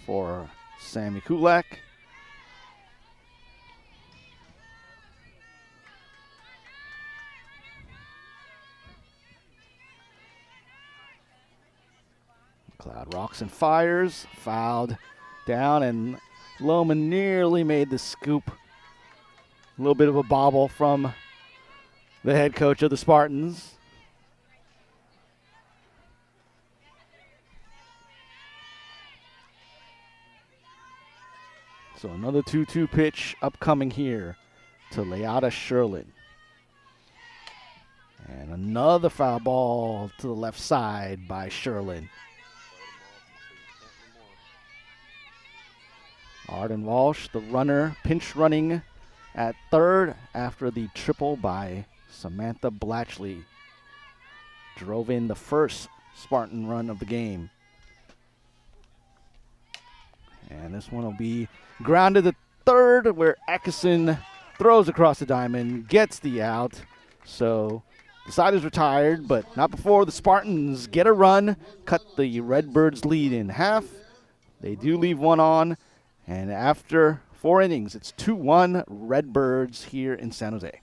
for Sammy Kulak. McLeod rocks and fires. Fouled down, and Lohman nearly made the scoop. A little bit of a bobble from the head coach of the Spartans. So another 2-2 pitch upcoming here to Leata Sherlin. And another foul ball to the left side by Sherlin. Arden Walsh, the runner, pinch running at 3rd after the triple by Samantha Blatchley. Drove in the first Spartan run of the game. And this one will be grounded to 3rd, where Atkinson throws across the diamond, gets the out. So the side is retired, but not before the Spartans get a run, cut the Redbirds lead in half. They do leave one on, and after 4 innings, it's 2-1 Redbirds here in San Jose.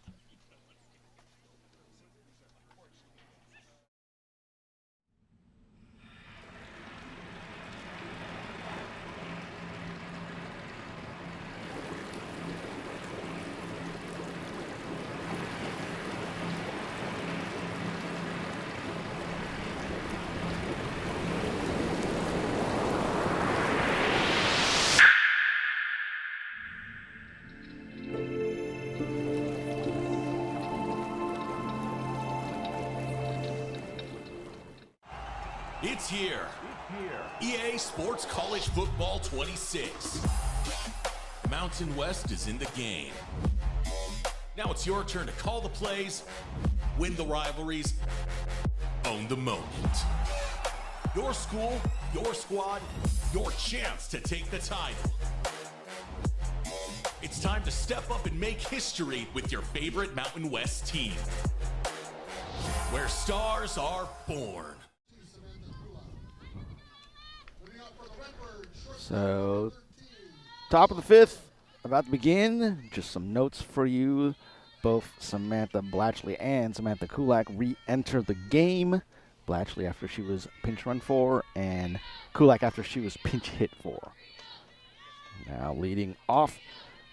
It's here. EA Sports College Football 26. Mountain West is in the game. Now it's your turn to call the plays, win the rivalries, own the moment. Your school, your squad, your chance to take the title. It's time to step up and make history with your favorite Mountain West team, where stars are born. So, top of the 5th, about to begin. Just some notes for you. Both Samantha Blatchley and Samantha Kulak re-enter the game. Blatchley after she was pinch run for, and Kulak after she was pinch hit for. Now leading off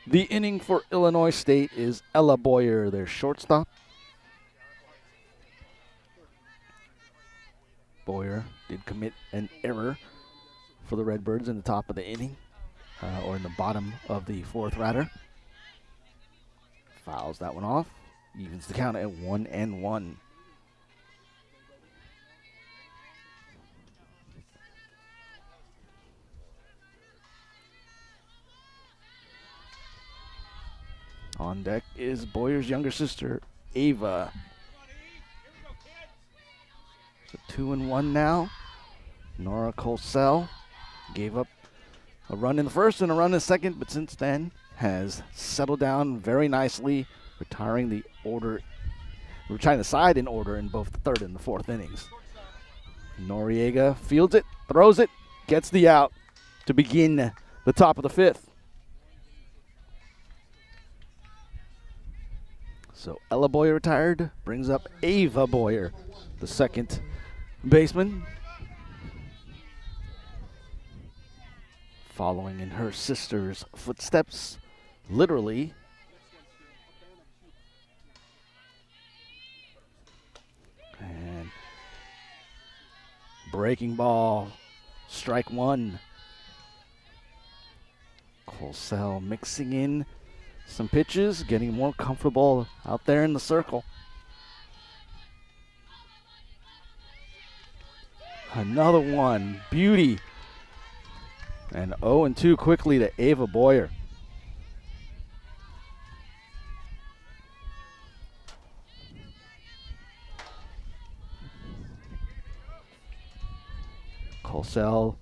the inning for Illinois State is Ella Boyer, their shortstop. Boyer did commit an error for the Redbirds in the top of the inning, or in the bottom of the fourth ratter. Fouls that one off. Evens the count at 1-1. On deck is Boyer's younger sister, Ava. So 2-1 now. Nora Colsell gave up a run in the first and a run in the second, but since then has settled down very nicely, retiring the side in order in both the third and the fourth innings. Noriega fields it, throws it, gets the out to begin the top of the fifth. So Ella Boyer retired, brings up Ava Boyer, the second baseman, following in her sister's footsteps, literally. And breaking ball, strike one. Colsell mixing in some pitches, getting more comfortable out there in the circle. Another one, beauty. And 0-2 quickly to Ava Boyer. Colsell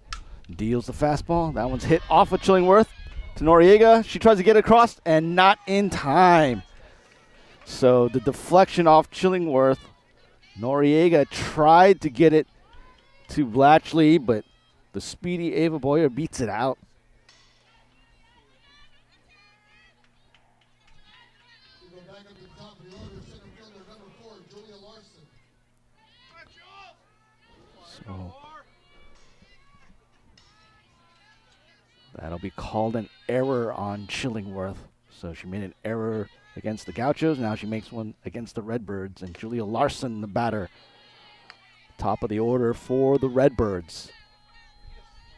deals the fastball. That one's hit off of Chillingworth to Noriega. She tries to get across and not in time. So the deflection off Chillingworth. Noriega tried to get it to Blatchley, but the speedy Ava Boyer beats it out. So that'll be called an error on Chillingworth. So she made an error against the Gauchos. Now she makes one against the Redbirds. And Julia Larson, the batter, top of the order for the Redbirds.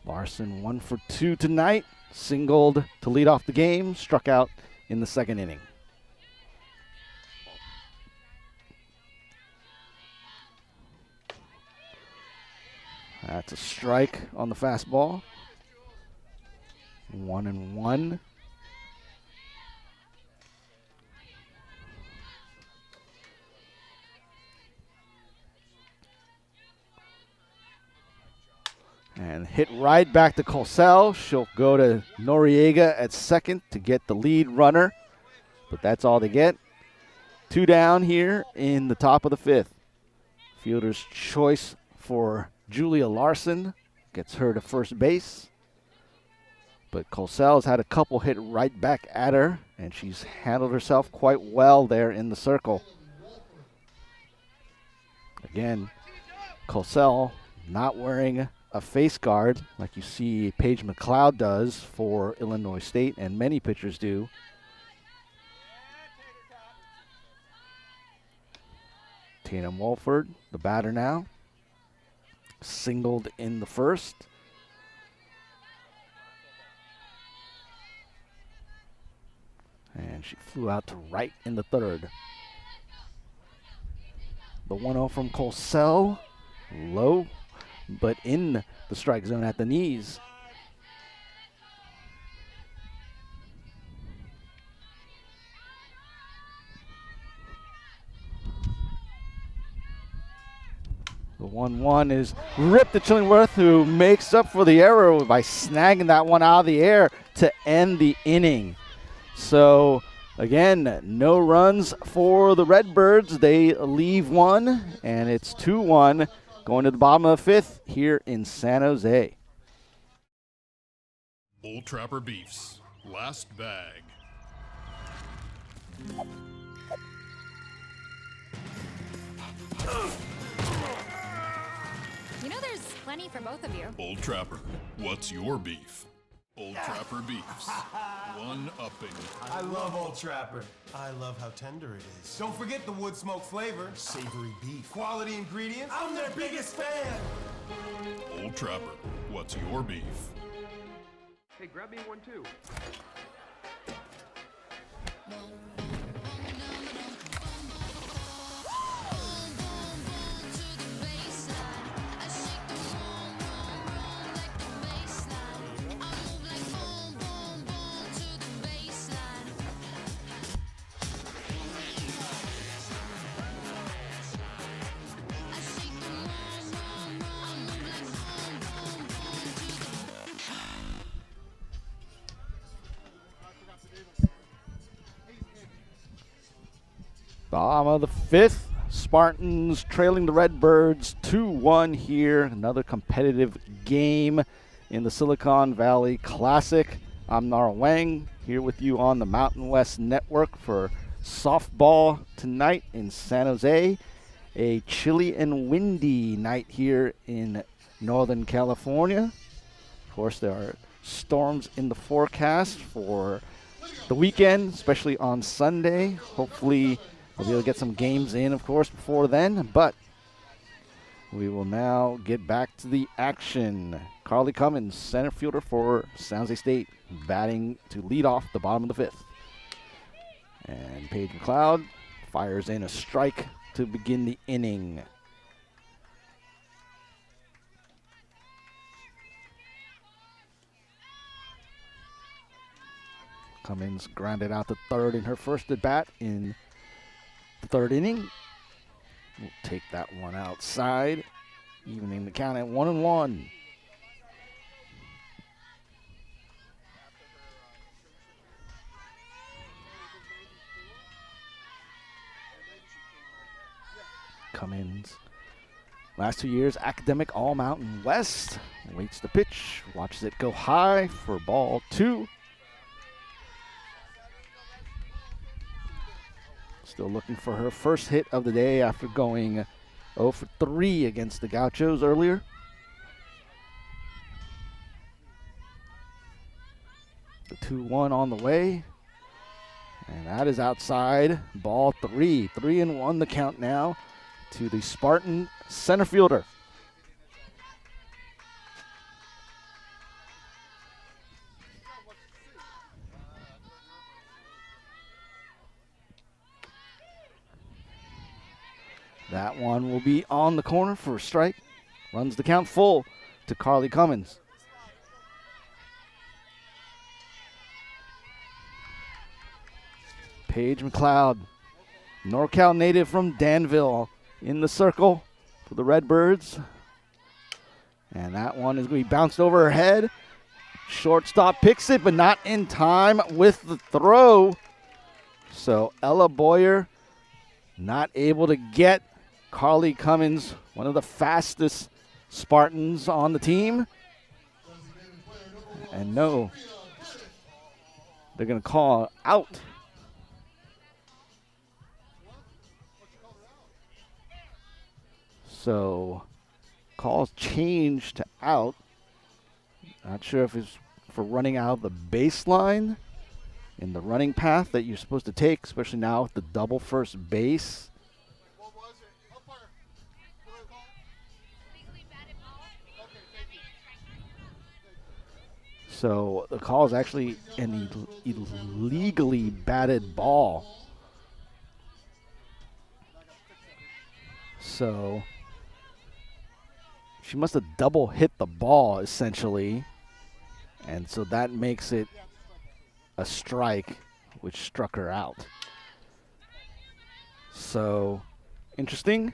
Larson 1 for 2 tonight. Singled to lead off the game. Struck out in the second inning. That's a strike on the fastball. 1-1. And hit right back to Colsell. She'll go to Noriega at second to get the lead runner. But that's all they get. 2 down here in the top of the fifth. Fielder's choice for Julia Larson gets her to first base. But Colsell has had a couple hit right back at her, and she's handled herself quite well there in the circle. Again, Colsell not wearing a face guard like you see Paige McLeod does for Illinois State, and many pitchers do. Tatum Wolford, the batter now, singled in the first. And she flew out to right in the third. The 1-0 from Colsell, low, but in the strike zone at the knees. The 1-1 is ripped to Chillingworth, who makes up for the error by snagging that one out of the air to end the inning. So, again, no runs for the Redbirds. They leave one, and it's 2-1 going to the bottom of the fifth here in San Jose. Old Trapper Beefs, last bag. You know there's plenty for both of you. Old Trapper, what's your beef? Old Trapper Beefs. One upping. I love Old Trapper. I love how tender it is. Don't forget the wood smoke flavor. Savory beef. Quality ingredients. I'm their biggest fan. Old Trapper, what's your beef? Hey, grab me one too. Bottom of the fifth, Spartans trailing the Redbirds 2-1 here. Another competitive game in the Silicon Valley Classic. I'm Nara Wang here with you on the Mountain West Network for softball tonight in San Jose. A chilly and windy night here in Northern California. Of course, there are storms in the forecast for the weekend, especially on Sunday. Hopefully, we'll be able to get some games in, of course, before then. But we will now get back to the action. Carly Cummins, center fielder for San Jose State, batting to lead off the bottom of the fifth. And Paige McLeod fires in a strike to begin the inning. Cummins grounded out to third in her first at bat in the third inning. We'll take that one outside, evening the count at 1-1. Cummins, last 2 years, academic All-Mountain West. Waits the pitch, watches it go high for ball 2. Still looking for her first hit of the day after going 0 for 3 against the Gauchos earlier. The 2-1 on the way. And that is outside. Ball 3. 3-1 the count now to the Spartan center fielder. That one will be on the corner for a strike. Runs the count full to Carly Cummins. Paige McLeod, NorCal native from Danville, in the circle for the Redbirds. And that one is going to be bounced over her head. Shortstop picks it, but not in time with the throw. So Ella Boyer not able to get Carly Cummins, one of the fastest Spartans on the team. And no, they're going to call out. So calls changed to out. Not sure if it's for running out of the baseline in the running path that you're supposed to take, especially now with the double first base. So the call is actually an illegally batted ball. So she must have double hit the ball, essentially. And so that makes it a strike, which struck her out. So interesting.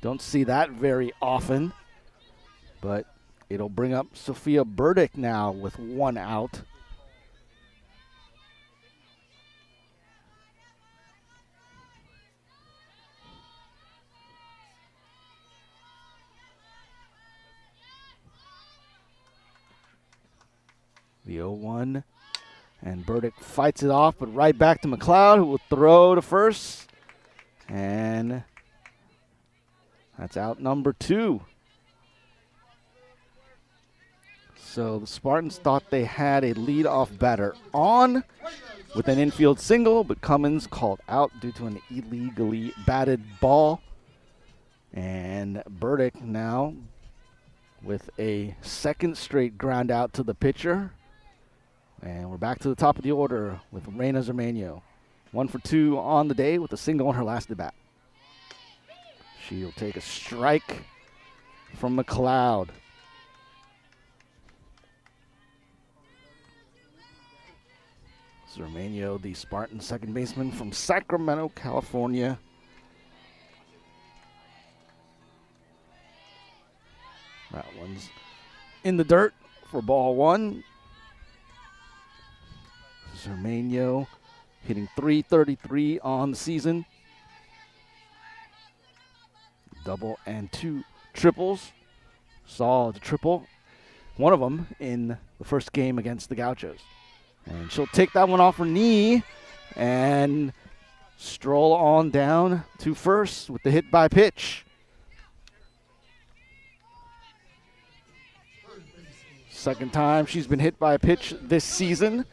Don't see that very often. But it'll bring up Sophia Burdick now with one out. The 0-1, and Burdick fights it off, but right back to McLeod, who will throw to first. And that's out number 2. So the Spartans thought they had a leadoff batter on with an infield single, but Cummins called out due to an illegally batted ball. And Burdick now with a second straight ground out to the pitcher. And we're back to the top of the order with Reina Zermano. 1 for 2 on the day with a single on her last at bat. She'll take a strike from McLeod. Zermano, the Spartan second baseman from Sacramento, California. That one's in the dirt for ball one. Zermano hitting .333 on the season. Double and 2 triples. Saw the triple, one of them in the first game against the Gauchos. And she'll take that one off her knee and stroll on down to first with the hit by pitch. Second time she's been hit by a pitch this season.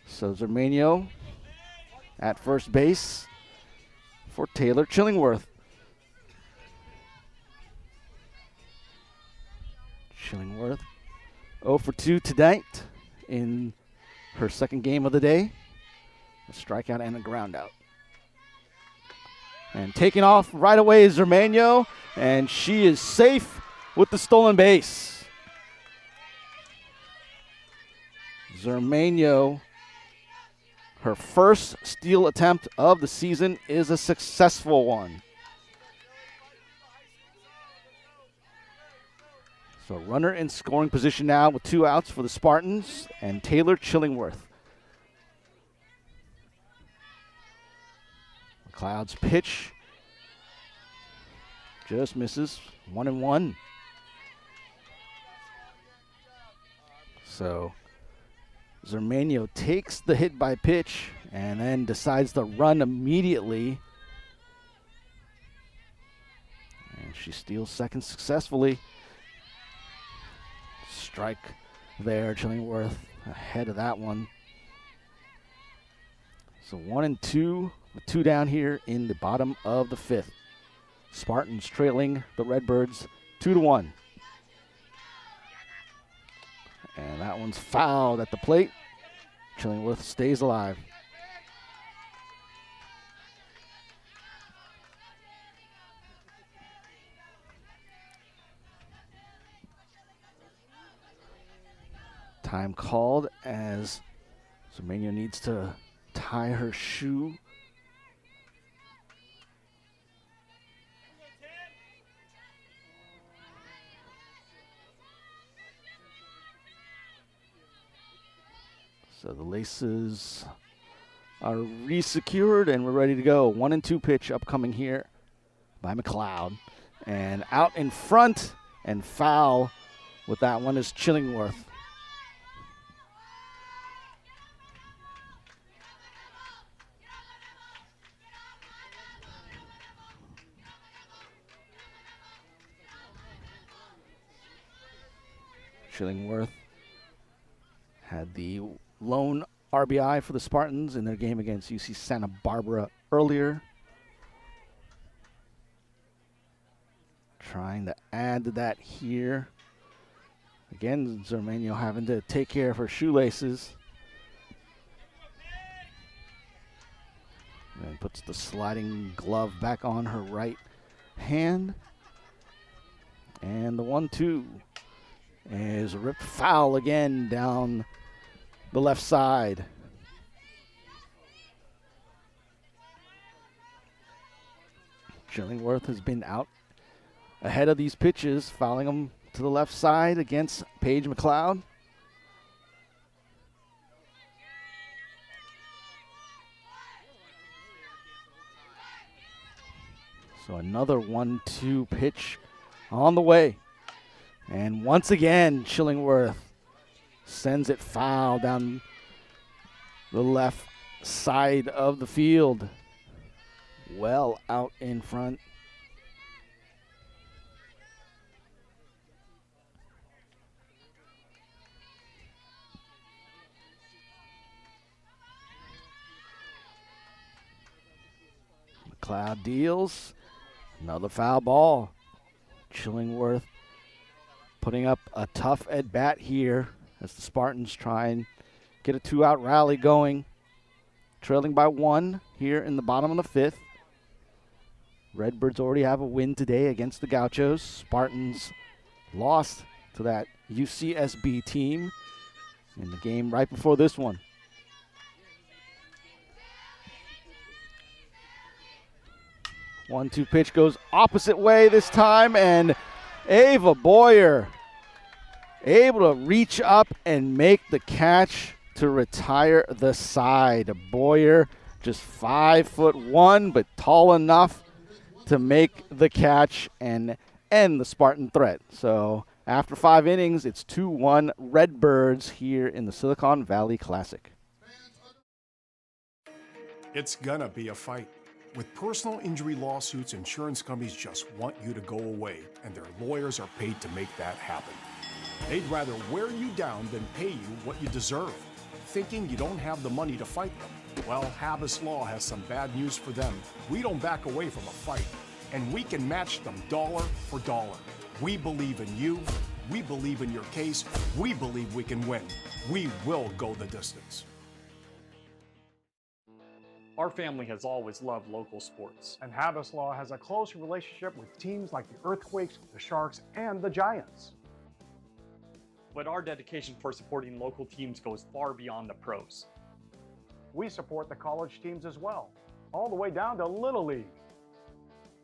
So Zermano at first base for Taylor Chillingworth. Chillingworth 0 for 2 tonight in her second game of the day. A strikeout and a ground out. And taking off right away is Zermano, and she is safe with the stolen base. Zermano, her first steal attempt of the season, is a successful one. So runner in scoring position now with 2 outs for the Spartans and Taylor Chillingworth. McLeod's pitch just misses, 1-1. So Zermano takes the hit by pitch and then decides to run immediately. And she steals second successfully. Strike there, Chillingworth ahead of that one. So 1-2 with 2 down here in the bottom of the 5th. Spartans trailing the Redbirds 2-1. And that one's fouled at the plate. Chillingworth stays alive. Time called as Zermano needs to tie her shoe. So the laces are re-secured and we're ready to go. 1-2 pitch upcoming here by McLeod. And out in front and foul with that one is Chillingworth. Chillingworth had the lone RBI for the Spartans in their game against UC Santa Barbara earlier. Trying to add to that here. Again, Zermano having to take care of her shoelaces. And puts the sliding glove back on her right hand. And the 1-2 is ripped foul again down the left side. Chillingworth has been out ahead of these pitches, fouling them to the left side against Paige McLeod. So another 1-2 pitch on the way. And once again, Chillingworth sends it foul down the left side of the field. Well out in front. McLeod deals. Another foul ball. Chillingworth putting up a tough at-bat here as the Spartans try and get a 2-out rally going. Trailing by 1 here in the bottom of the 5th. Redbirds already have a win today against the Gauchos. Spartans lost to that UCSB team in the game right before this one. One-two pitch goes opposite way this time, and Ava Boyer able to reach up and make the catch to retire the side. Boyer just 5'1", but tall enough to make the catch and end the Spartan threat. So after 5 innings, it's 2-1 Redbirds here in the Silicon Valley Classic. It's gonna be a fight. With personal injury lawsuits, insurance companies just want you to go away, and their lawyers are paid to make that happen. They'd rather wear you down than pay you what you deserve, thinking you don't have the money to fight them. Well, Habas Law has some bad news for them. We don't back away from a fight, and we can match them dollar for dollar. We believe in you. We believe in your case. We believe we can win. We will go the distance. Our family has always loved local sports. And Habas Law has a close relationship with teams like the Earthquakes, the Sharks, and the Giants. But our dedication for supporting local teams goes far beyond the pros. We support the college teams as well, all the way down to Little League.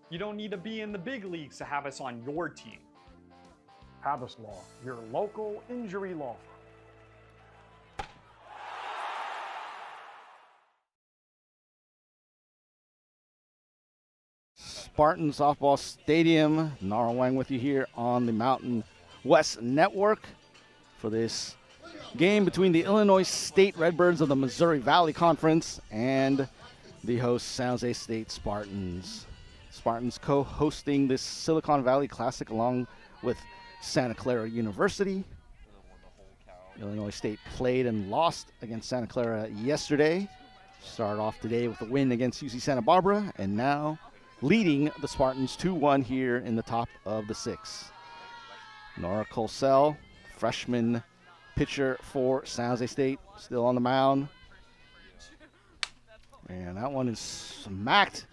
You don't need to be in the big leagues to have us on your team. Habas Law, your local injury law firm. Spartan Softball Stadium. Nara Wang with you here on the Mountain West Network for this game between the Illinois State Redbirds of the Missouri Valley Conference and the host San Jose State Spartans. Spartans co-hosting this Silicon Valley Classic along with Santa Clara University. Illinois State played and lost against Santa Clara yesterday. Started off today with a win against UC Santa Barbara, and now leading the Spartans 2-1 here in the top of the 6th. Nora Colsell, freshman pitcher for San Jose State, still on the mound. And that one is smacked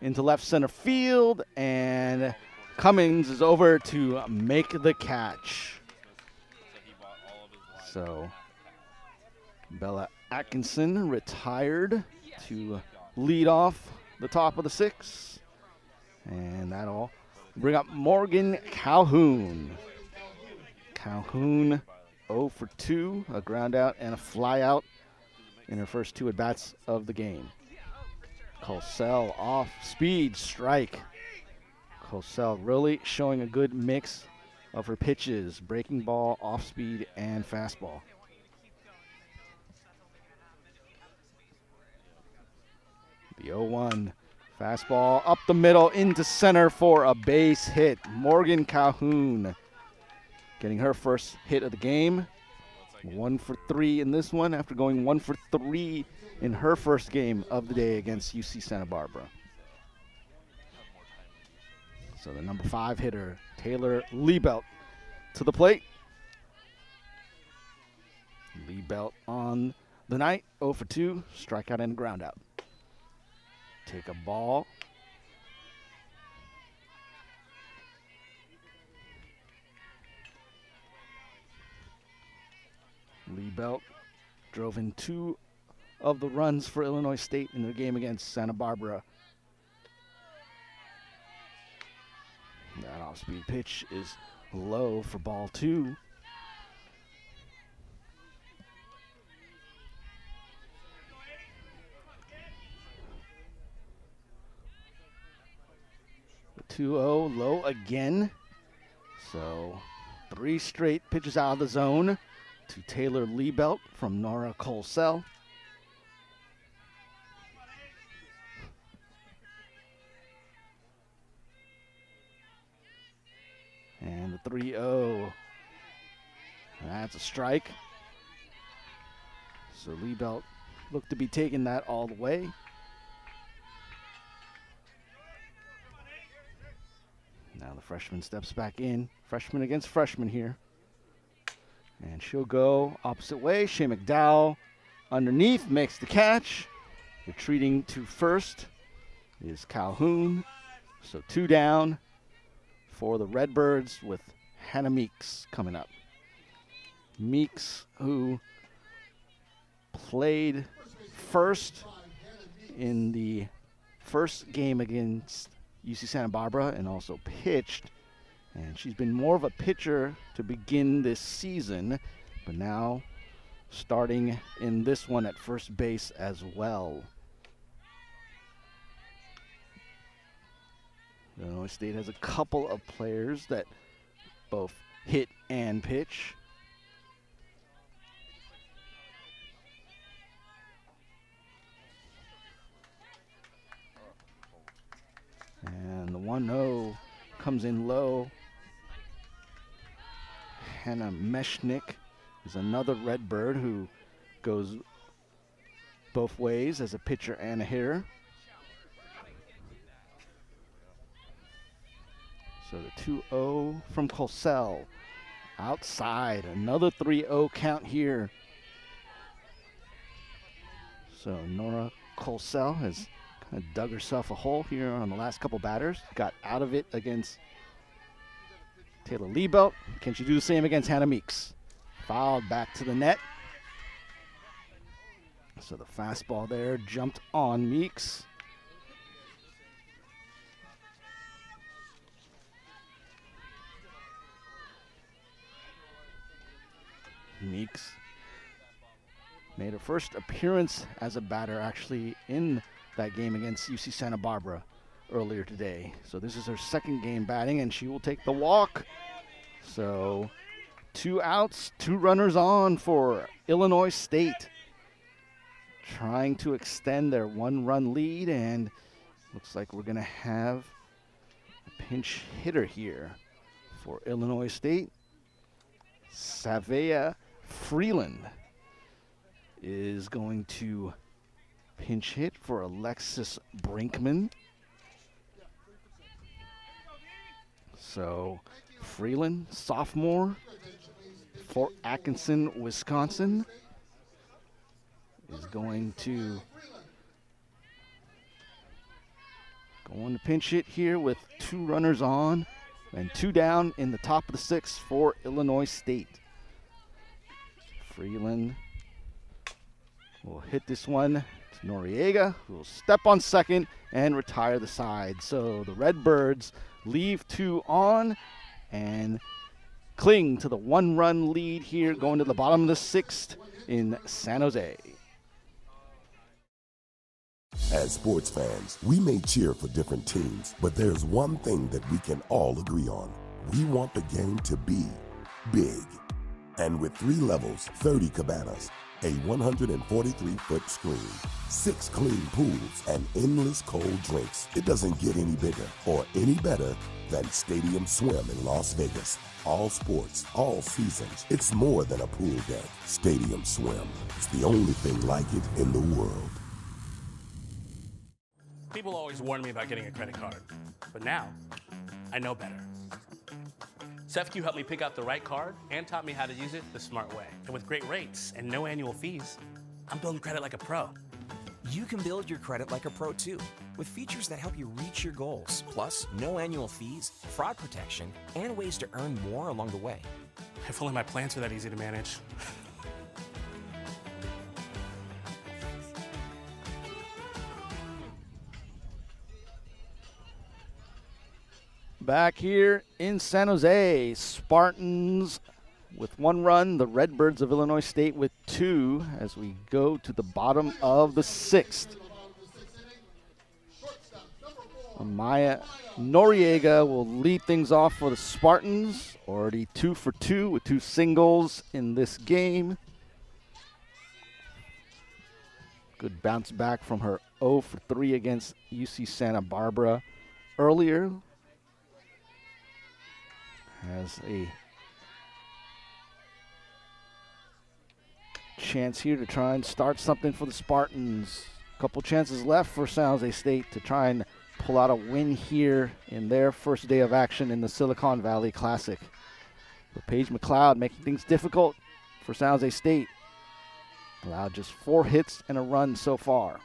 into left center field, and Cummings is over to make the catch. So Bella Atkinson retired to lead off the top of the 6th. And that'll bring up Morgan Calhoun. Calhoun 0 for 2, a ground out and a fly out in her first 2 at-bats of the game. Colsell off speed strike. Colsell really showing a good mix of her pitches, breaking ball, off speed, and fastball. The 0-1 fastball up the middle into center for a base hit. Morgan Calhoun getting her first hit of the game. 1 for 3 in this one after going 1 for 3 in her first game of the day against UC Santa Barbara. So the number 5 hitter, Taylor Liebelt, to the plate. Liebelt on the night, 0 for 2, strikeout and ground out. Take a ball. Liebelt drove in 2 of the runs for Illinois State in the game against Santa Barbara. That off-speed pitch is low for ball 2. The 2-0 low again. So 3 straight pitches out of the zone to Taylor Liebelt from Nora Colsell. And the 3-0. That's a strike. So Liebelt looked to be taking that all the way. Now the freshman steps back in. Freshman against freshman here. And she'll go opposite way. Shea McDowell underneath makes the catch. Retreating to first is Calhoun. So 2 down for the Redbirds with Hannah Meeks coming up. Meeks, who played first in the first game against UC Santa Barbara and also pitched. And she's been more of a pitcher to begin this season, but now starting in this one at first base as well. Illinois State has a couple of players that both hit and pitch. And the 1-0 comes in low. Hannah Meshnick is another Redbird who goes both ways as a pitcher and a hitter. So the 2-0 from Colsell. Outside, another 3-0 count here. So Nora Colsell has kind of dug herself a hole here on the last couple batters. Got out of it against Taylor Liebelt. Can she do the same against Hannah Meeks? Fouled back to the net. So the fastball there jumped on Meeks. Meeks made her first appearance as a batter actually in that game against UC Santa Barbara earlier today. So this is her second game batting, and she will take the walk. So 2 outs, 2 runners on for Illinois State. Trying to extend their 1-run lead, and looks like we're going to have a pinch hitter here for Illinois State. Savea Freeland is going to pinch hit for Alexis Brinkman. So Freeland, sophomore, Fort Atkinson, Wisconsin, is going to pinch hit here with 2 runners on and 2 down in the top of the 6th for Illinois State. Freeland will hit this one to Noriega, who will step on second and retire the side. So the Redbirds leave 2 on and cling to the 1-run lead here going to the bottom of the 6th in San Jose. As sports fans, we may cheer for different teams, but there's one thing that we can all agree on. We want the game to be big. And with 3 levels, 30 cabanas, a 143-foot screen, 6 clean pools, and endless cold drinks, it doesn't get any bigger or any better than Stadium Swim in Las Vegas. All sports, all seasons. It's more than a pool deck. Stadium Swim. It's the only thing like it in the world. People always warn me about getting a credit card, but now I know better. SEFQ helped me pick out the right card and taught me how to use it the smart way. And with great rates and no annual fees, I'm building credit like a pro. You can build your credit like a pro too, with features that help you reach your goals, plus no annual fees, fraud protection, and ways to earn more along the way. If only my plans were that easy to manage. Back here in San Jose, Spartans with 1 run, the Redbirds of Illinois State with 2 as we go to the bottom of the 6th. Maya Noriega will lead things off for the Spartans, already 2 for 2 with 2 singles in this game. Good bounce back from her 0 for 3 against UC Santa Barbara earlier. Has a chance here to try and start something for the Spartans. A couple chances left for San Jose State to try and pull out a win here in their first day of action in the Silicon Valley Classic. But Paige McLeod making things difficult for San Jose State. Allowed just 4 hits and a run so far.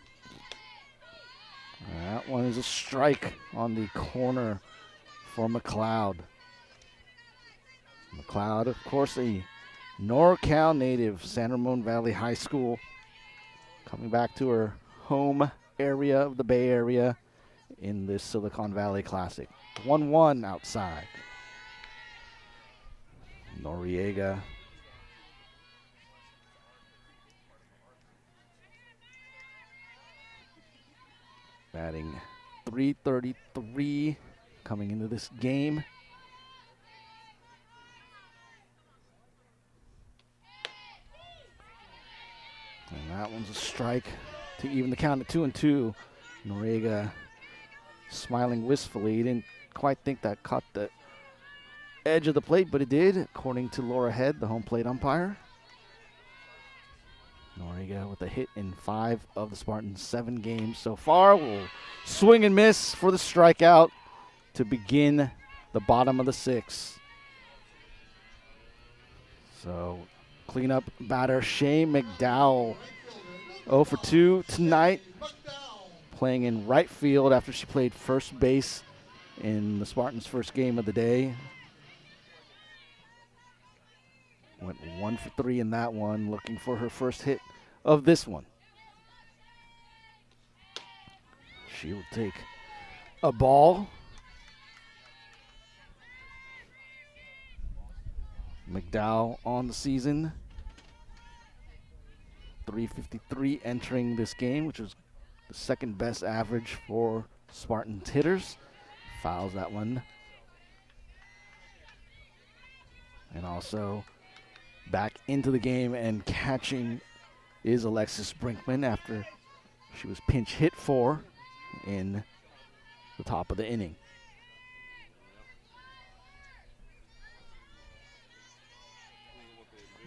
That one is a strike on the corner for McLeod. McLeod, of course, a NorCal native, San Ramon Valley High School, coming back to her home area of the Bay Area in this Silicon Valley Classic. 1-1 outside. Noriega. Batting .333 coming into this game. And that one's a strike to even the count at 2-2. Noriega smiling wistfully. He didn't quite think that caught the edge of the plate, but it did, according to Laura Head, the home plate umpire. Noriega with a hit in 5 of the Spartans' 7 games so far. Will swing and miss for the strikeout to begin the bottom of the 6th. So, cleanup batter Shay McDowell, 0 for 2 tonight, playing in right field after she played first base in the Spartans' first game of the day. Went 1 for 3 in that one, looking for her first hit of this one. She will take a ball. McDowell on the season. .353 entering this game, which was the second best average for Spartans hitters. Fouls that one. And also back into the game and catching is Alexis Brinkman after she was pinch hit for in the top of the inning.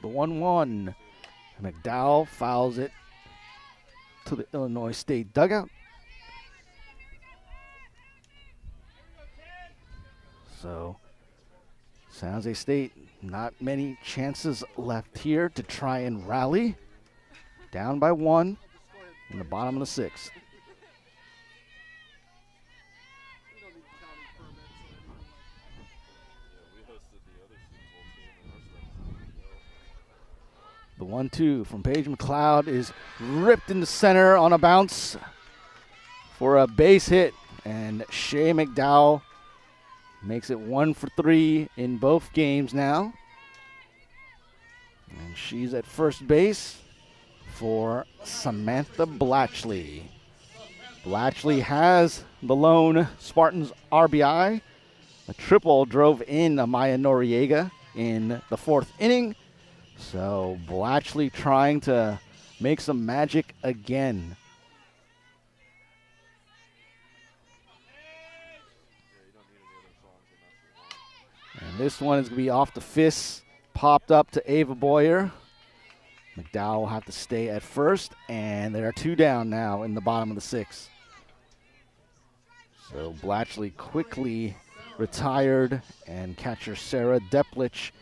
The 1-1. McDowell fouls it to the Illinois State dugout. So San Jose State, not many chances left here to try and rally. Down by 1 in the bottom of the 6th. The 1-2 from Paige McLeod is ripped into center on a bounce for a base hit. And Shay McDowell makes it 1 for 3 in both games now. And she's at first base for Samantha Blatchley. Blatchley has the lone Spartans RBI. A triple drove in Amaya Noriega in the 4th inning. So Blatchley trying to make some magic again. And this one is going to be off the fist, popped up to Ava Boyer. McDowell will have to stay at first, and there are 2 down now in the bottom of the 6th. So Blatchley quickly retired, and catcher Sarah Deplich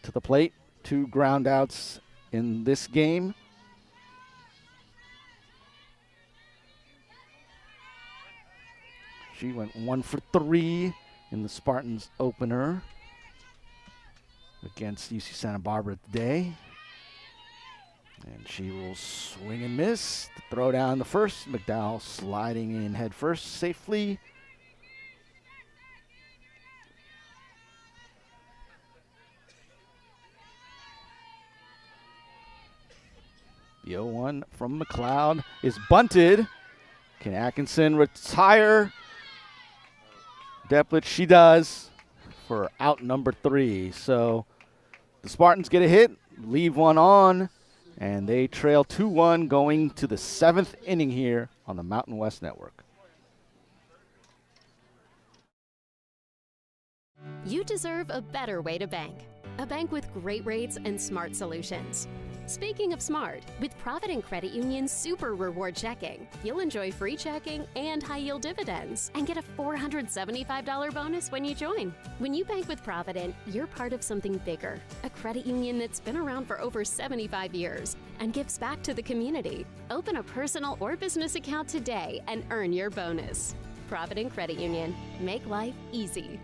to the plate. 2 ground outs in this game. She went 1 for 3 in the Spartans opener against UC Santa Barbara today. And she will swing and miss. The throw down the first. McDowell sliding in head first safely. The 0-1 from McLeod is bunted. Can Atkinson retire? Deplich, she does, for out number 3. So the Spartans get a hit, leave one on, and they trail 2-1 going to the 7th inning here on the Mountain West Network. You deserve a better way to bank. A bank with great rates and smart solutions. Speaking of smart, with Provident Credit Union's Super Reward Checking, you'll enjoy free checking and high-yield dividends and get a $475 bonus when you join. When you bank with Provident, you're part of something bigger, a credit union that's been around for over 75 years and gives back to the community. Open a personal or business account today and earn your bonus. Provident Credit Union. Make life easy.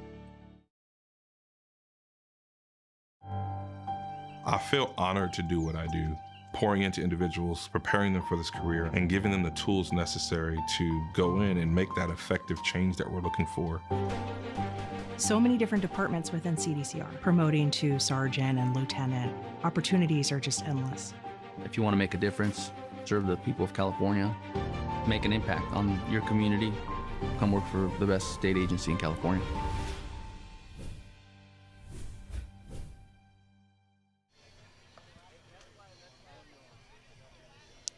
I feel honored to do what I do, pouring into individuals, preparing them for this career, and giving them the tools necessary to go in and make that effective change that we're looking for. So many different departments within CDCR, promoting to sergeant and lieutenant. Opportunities are just endless. If you want to make a difference, serve the people of California, make an impact on your community, come work for the best state agency in California.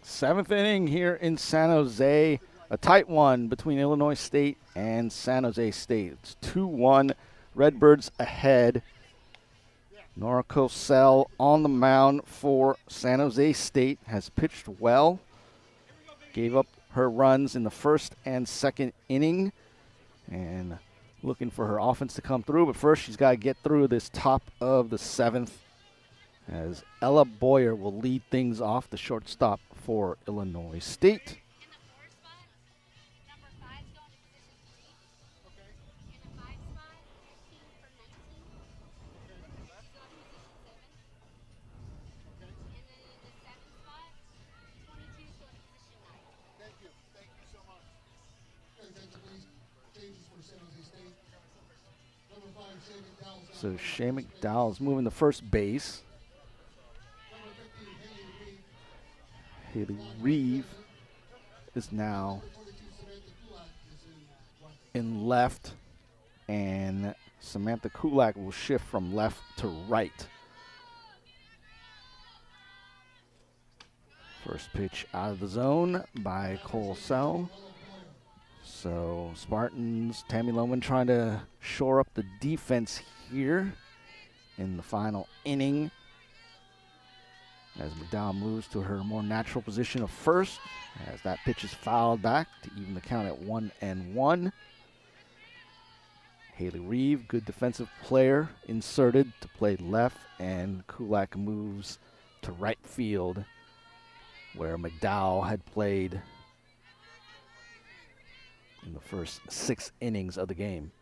Seventh inning here in San Jose. A tight one between Illinois State and San Jose State. It's 2-1. Redbirds ahead. Nora Cosell on the mound for San Jose State. Has pitched well. Gave up her runs in the first and second inning. And looking for her offense to come through. But first she's got to get through this top of the seventh. As Ella Boyer will lead things off, the shortstop for Illinois State. So Shay McDowell's moving to first base. Haley Reeve is now in left, and Samantha Kulak will shift from left to right. First pitch out of the zone by Cosell. So Spartans, Tammy Lohman trying to shore up the defense here in the final inning. As McDowell moves to her more natural position of first, as that pitch is fouled back to even the count at 1-1. Haley Reeve, good defensive player, inserted to play left, and Kulak moves to right field, where McDowell had played in the first 6 innings of the game.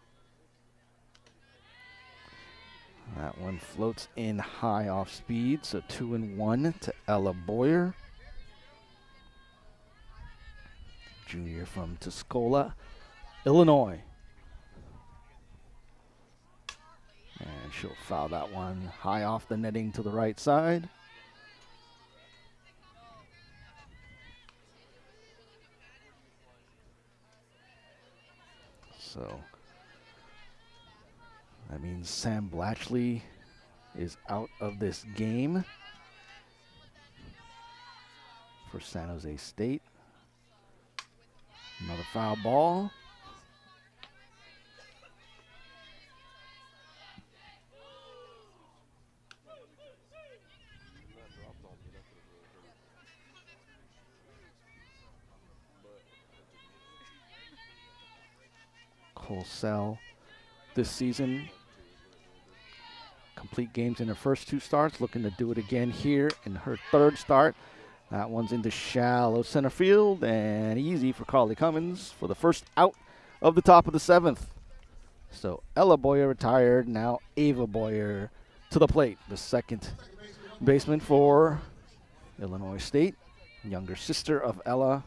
That one floats in high off speed, so 2-1 to Ella Boyer. Junior from Tuscola, Illinois. And she'll foul that one high off the netting to the right side. So that means Sam Blatchley is out of this game for San Jose State. Another foul ball. Cosell this season, complete games in her first 2 starts, looking to do it again here in her 3rd start. That one's into shallow center field and easy for Carly Cummins for the first out of the top of the 7th. So Ella Boyer retired, now Ava Boyer to the plate, the second baseman for Illinois State, younger sister of Ella.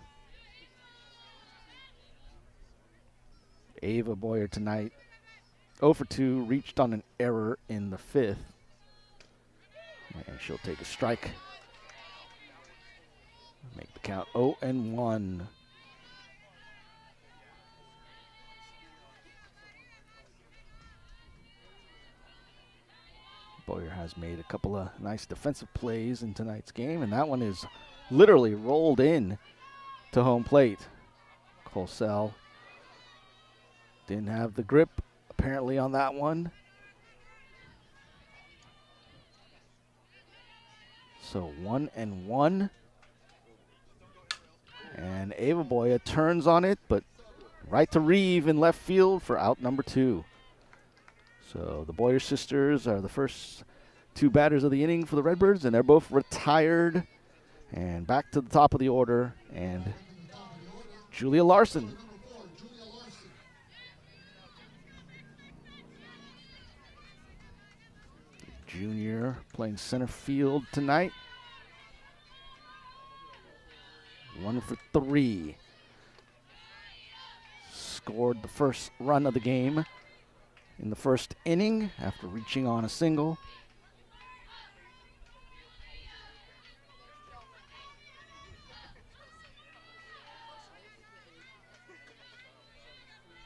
Ava Boyer tonight, 0 for 2, reached on an error in the 5th. And she'll take a strike. Make the count 0-1. Boyer has made a couple of nice defensive plays in tonight's game, and that one is literally rolled in to home plate. Cosell didn't have the grip, apparently, on that one. So 1-1. And Ava Boya turns on it, but right to Reeve in left field for out number 2. So the Boyer sisters are the first 2 batters of the inning for the Redbirds, and they're both retired. And back to the top of the order, and Julia Larson. Junior playing center field tonight. 1 for 3. Scored the first run of the game in the first inning after reaching on a single.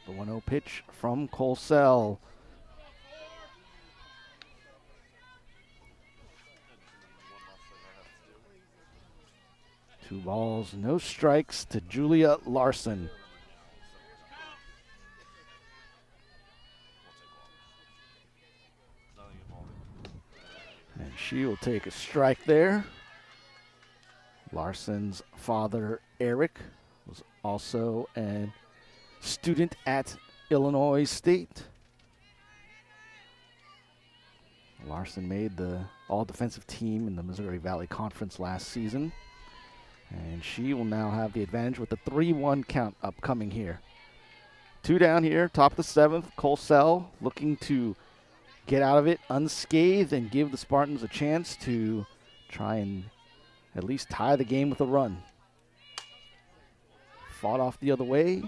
The 1-0 pitch from Colsell. Two balls, no strikes to Julia Larson. And she will take a strike there. Larson's father, Eric, was also a student at Illinois State. Larson made the all-defensive team in the Missouri Valley Conference last season. And she will now have the advantage with the 3-1 count upcoming here. 2 down here, top of the 7th. Colsell looking to get out of it unscathed and give the Spartans a chance to try and at least tie the game with a run. Fought off the other way.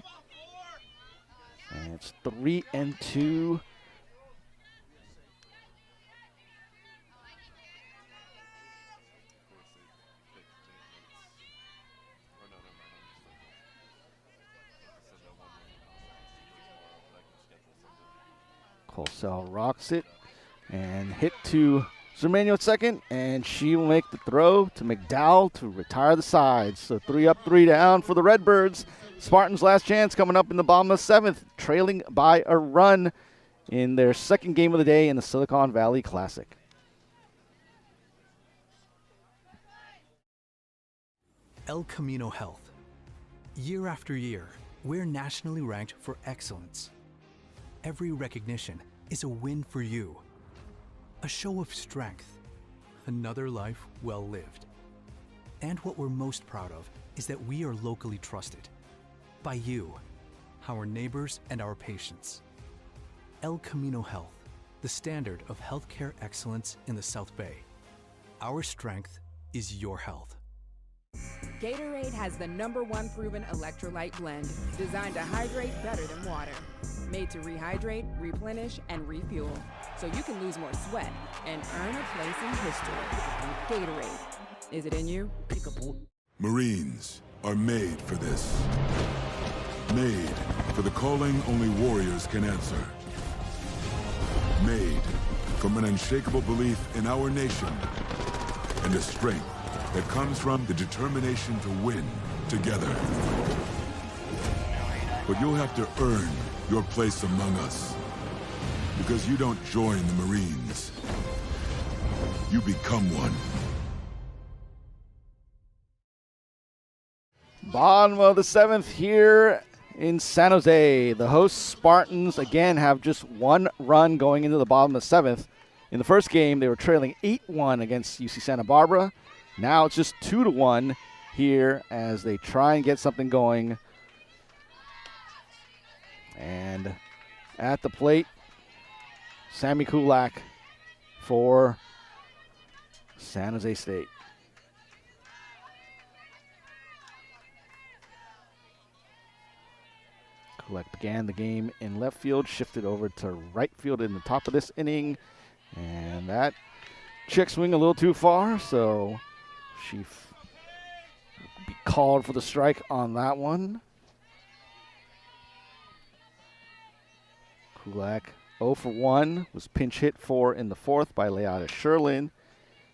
And it's 3-2. Colsell rocks it and hit to Zermano at second, and she will make the throw to McDowell to retire the side. So 3 up, 3 down for the Redbirds. Spartans' last chance coming up in the bottom of the 7th, trailing by a run in their second game of the day in the Silicon Valley Classic. El Camino Health. Year after year, we're nationally ranked for excellence. Every recognition is a win for you. A show of strength. Another life well lived. And what we're most proud of is that we are locally trusted. By you, our neighbors, and our patients. El Camino Health, the standard of healthcare excellence in the South Bay. Our strength is your health. Gatorade has the #1 proven electrolyte blend, designed to hydrate better than water. Made to rehydrate, replenish, and refuel, so you can lose more sweat and earn a place in history. Gatorade. Is it in you? Marines are made for this. Made for the calling only warriors can answer. Made from an unshakable belief in our nation and a strength that comes from the determination to win together. But you'll have to earn your place among us. Because you don't join the Marines. You become one. Bottom of the 7th here in San Jose. The hosts Spartans again have just 1 run going into the bottom of the 7th. In the first game, they were trailing 8-1 against UC Santa Barbara. Now it's just 2-1 here as they try and get something going. And at the plate, Sammy Kulak for San Jose State. Kulak began the game in left field, shifted over to right field in the top of this inning. And that check swing a little too far, so she will be called for the strike on that one. Kulak 0 for 1, was pinch hit for in the 4th by Leata Sherlin.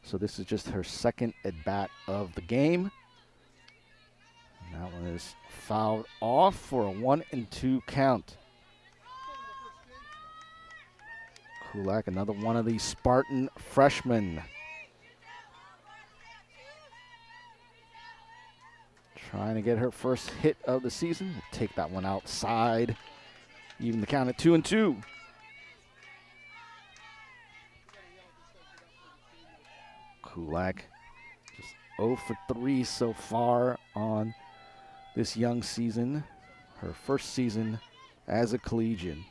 So this is just her second at-bat of the game. And that one is fouled off for a 1-2 count. Kulak, another one of these Spartan freshmen. Trying to get her first hit of the season. We'll take that one outside. Even the count at 2-2. Kulak just 0 for 3 so far on this young season. Her first season as a collegian.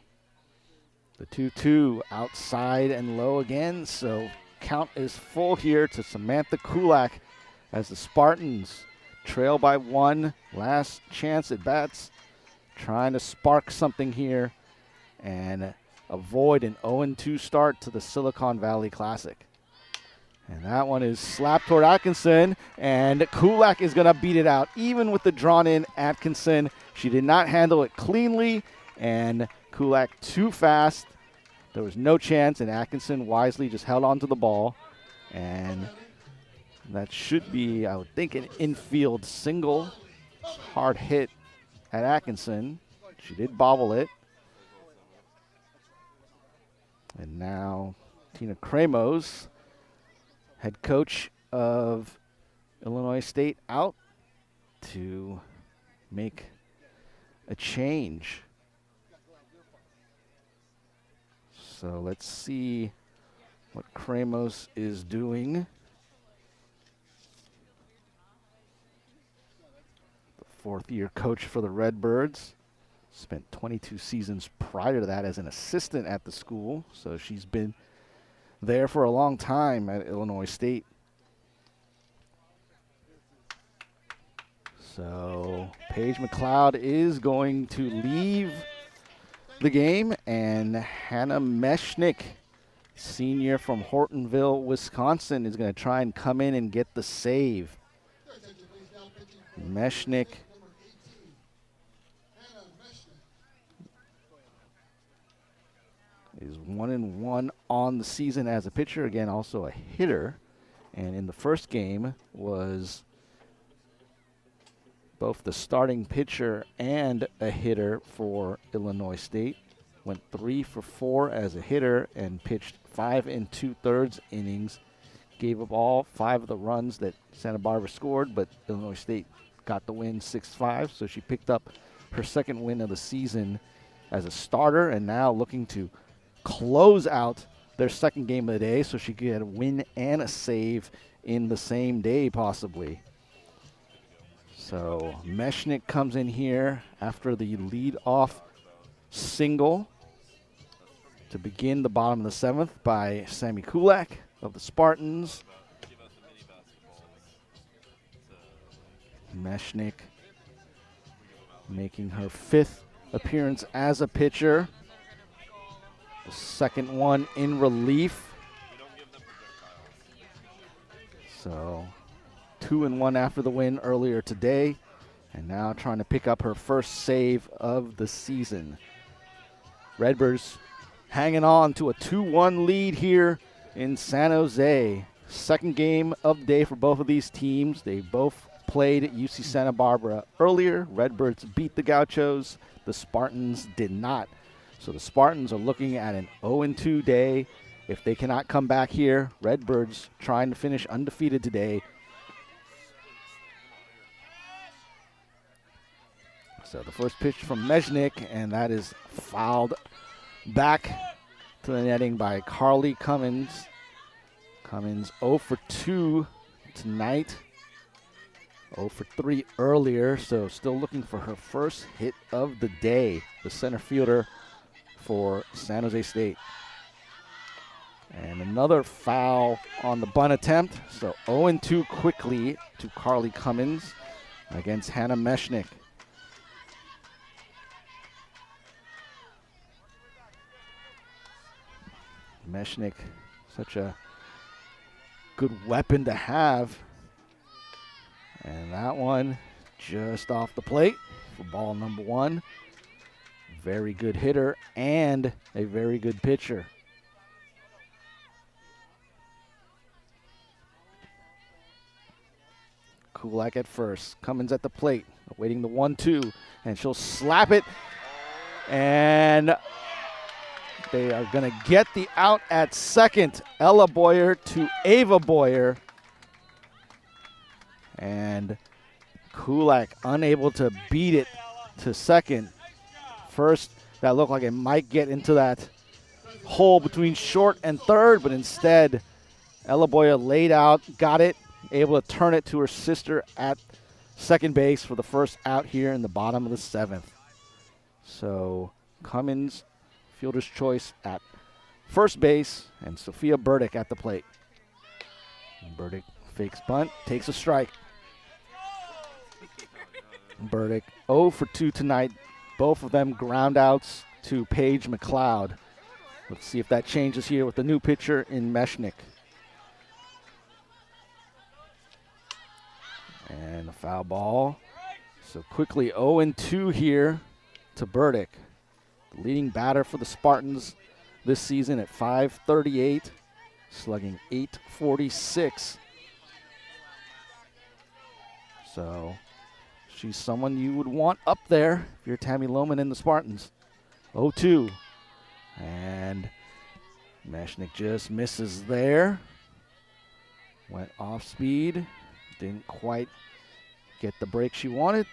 The 2-2 outside and low again, so count is full here to Samantha Kulak as the Spartans trail by 1. Last chance at bats, trying to spark something here and avoid an 0-2 start to the Silicon Valley Classic. And that one is slapped toward Atkinson, and Kulak is going to beat it out. Even with the drawn-in Atkinson, she did not handle it cleanly, and Kulak too fast. There was no chance, and Atkinson wisely just held on to the ball. And that should be, I would think, an infield single. Hard hit at Atkinson. She did bobble it. And now Tina Kramos, head coach of Illinois State, out to make a change. So let's see what Kramos is doing. The fourth-year coach for the Redbirds. Spent 22 seasons prior to that as an assistant at the school, so she's been there for a long time at Illinois State. So Paige McLeod is going to leave the game, and Hannah Meshnick, senior from Hortonville, Wisconsin, is going to try and come in and get the save. Meshnick is 1-1 on the season as a pitcher. Again, also a hitter. And in the first game was both the starting pitcher and a hitter for Illinois State. Went 3 for 4 as a hitter and pitched 5 2/3 innings. Gave up all 5 of the runs that Santa Barbara scored, but Illinois State got the win 6-5. So she picked up her second win of the season as a starter, and now looking to close out their second game of the day so she could get a win and a save in the same day possibly. So Meshnick comes in here after the lead-off single to begin the bottom of the 7th by Sammy Kulak of the Spartans. Meshnick making her 5th appearance as a pitcher. The second one in relief. So 2-1 after the win earlier today, and now trying to pick up her first save of the season. Redbirds hanging on to a 2-1 lead here in San Jose. Second game of the day for both of these teams. They both played at UC Santa Barbara earlier. Redbirds beat the Gauchos. The Spartans did not. So the Spartans are looking at an 0-2 day. If they cannot come back here, Redbirds trying to finish undefeated today. So the first pitch from Meshnick, and that is fouled back to the netting by Carly Cummins. Cummins 0 for 2 tonight. 0 for 3 earlier, so still looking for her first hit of the day. The center fielder for San Jose State. And another foul on the bunt attempt. So 0-2 quickly to Carly Cummins against Hannah Meshnick. Meshnick, such a good weapon to have. And that one just off the plate for ball number 1. Very good hitter and a very good pitcher. Kulak at first. Cummins at the plate, awaiting the 1-2, and she'll slap it. And they are going to get the out at second. Ella Boyer to Ava Boyer. And Kulak unable to beat it to second. First, that looked like it might get into that hole between short and third, but instead, Elaboya laid out, got it, able to turn it to her sister at second base for the first out here in the bottom of the 7th. So Cummins, fielder's choice at first base, and Sophia Burdick at the plate. Burdick fakes bunt, takes a strike. Burdick 0 for 2 tonight. Both of them ground outs to Paige McLeod. Let's see if that changes here with the new pitcher in Meshnick. And a foul ball. So quickly 0-2 here to Burdick. The leading batter for the Spartans this season at .538, slugging .846. So she's someone you would want up there if you're Tammy Lohman and the Spartans. 0-2. And Meshnick just misses there. Went off speed. Didn't quite get the break she wanted.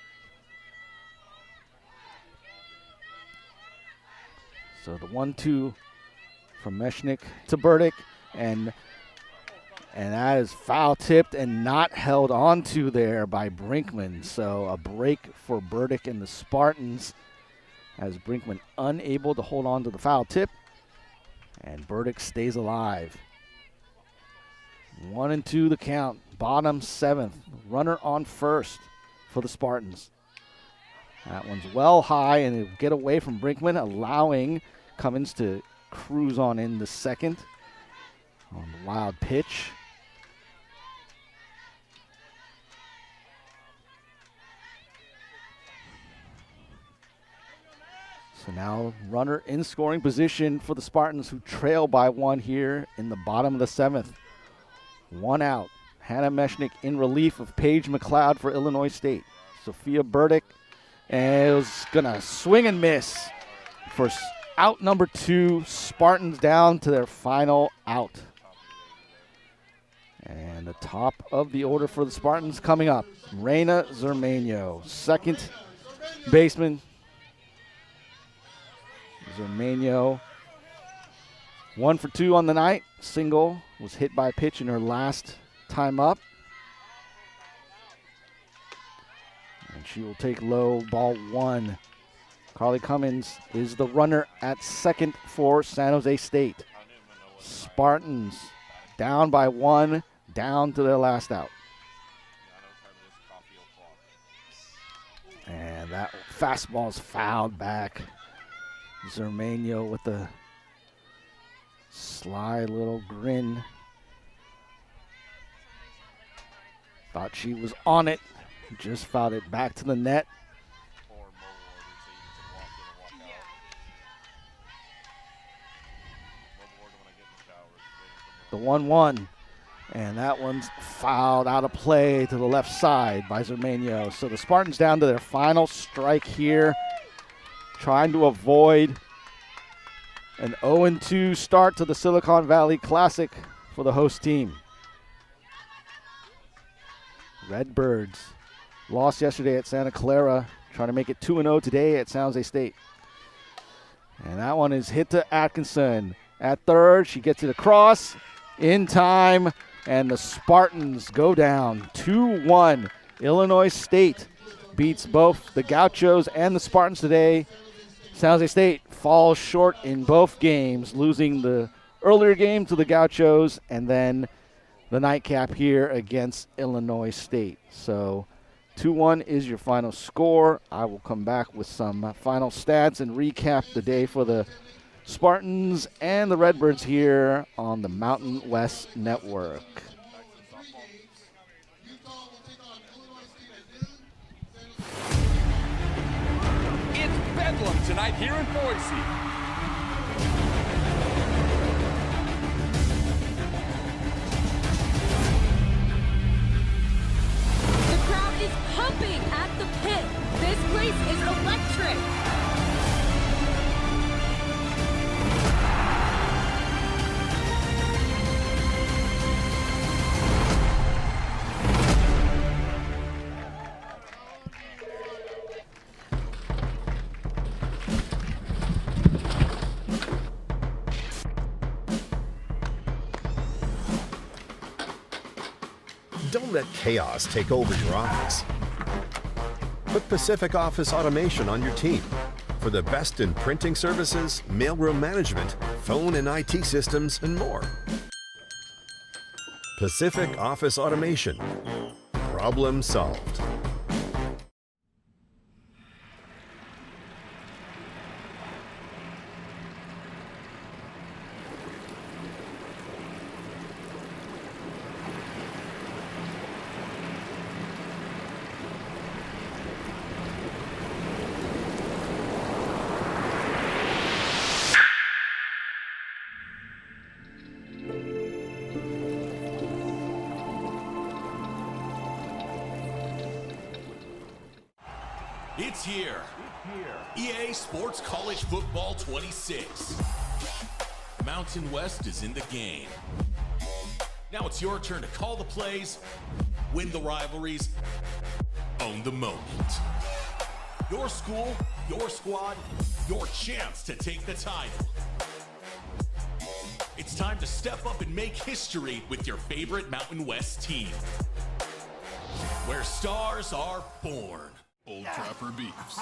So the 1-2 from Meshnick to Burdick. And that is foul tipped and not held onto there by Brinkman. So a break for Burdick and the Spartans as Brinkman unable to hold on to the foul tip. And Burdick stays alive. 1-2 the count. Bottom 7th. Runner on first for the Spartans. That one's well high and it'll get away from Brinkman, allowing Cummins to cruise on in the second on the wild pitch. So now runner in scoring position for the Spartans, who trail by 1 here in the bottom of the 7th. 1 out. Hannah Meshnick in relief of Paige McLeod for Illinois State. Sophia Burdick is going to swing and miss for out number 2. Spartans down to their final out. And the top of the order for the Spartans coming up. Reina Zermeño, second baseman. Zermeño 1 for 2 on the night. Single, was hit by a pitch in her last time up. And she will take low, ball 1. Carly Cummins is the runner at second for San Jose State. Spartans down by 1, down to their last out. And that fastball's fouled back. Zermeño with the sly little grin. Thought she was on it. Just fouled it back to the net. The 1-1. And that one's fouled out of play to the left side by Zermeño. So the Spartans down to their final strike here, trying to avoid an 0-2 start to the Silicon Valley Classic for the host team. Redbirds lost yesterday at Santa Clara, trying to make it 2-0 today at San Jose State. And that one is hit to Atkinson. At third, she gets it across in time, and the Spartans go down 2-1. Illinois State beats both the Gauchos and the Spartans today. San Jose State falls short in both games, losing the earlier game to the Gauchos and then the nightcap here against Illinois State. So 2-1 is your final score. I will come back with some final stats and recap the day for the Spartans and the Redbirds here on the Mountain West Network. Bedlam tonight here in Boise. The crowd is pumping at the pit. This place is electric. Don't let chaos take over your office. Put Pacific Office Automation on your team for the best in printing services, mailroom management, phone and IT systems, and more. Pacific Office Automation. Problem solved. It's here. EA Sports College Football 26. Mountain West is in the game. Now it's your turn to call the plays, win the rivalries, own the moment. Your school, your squad, your chance to take the title. It's time to step up and make history with your favorite Mountain West team, where stars are born. Old Trapper Beefs.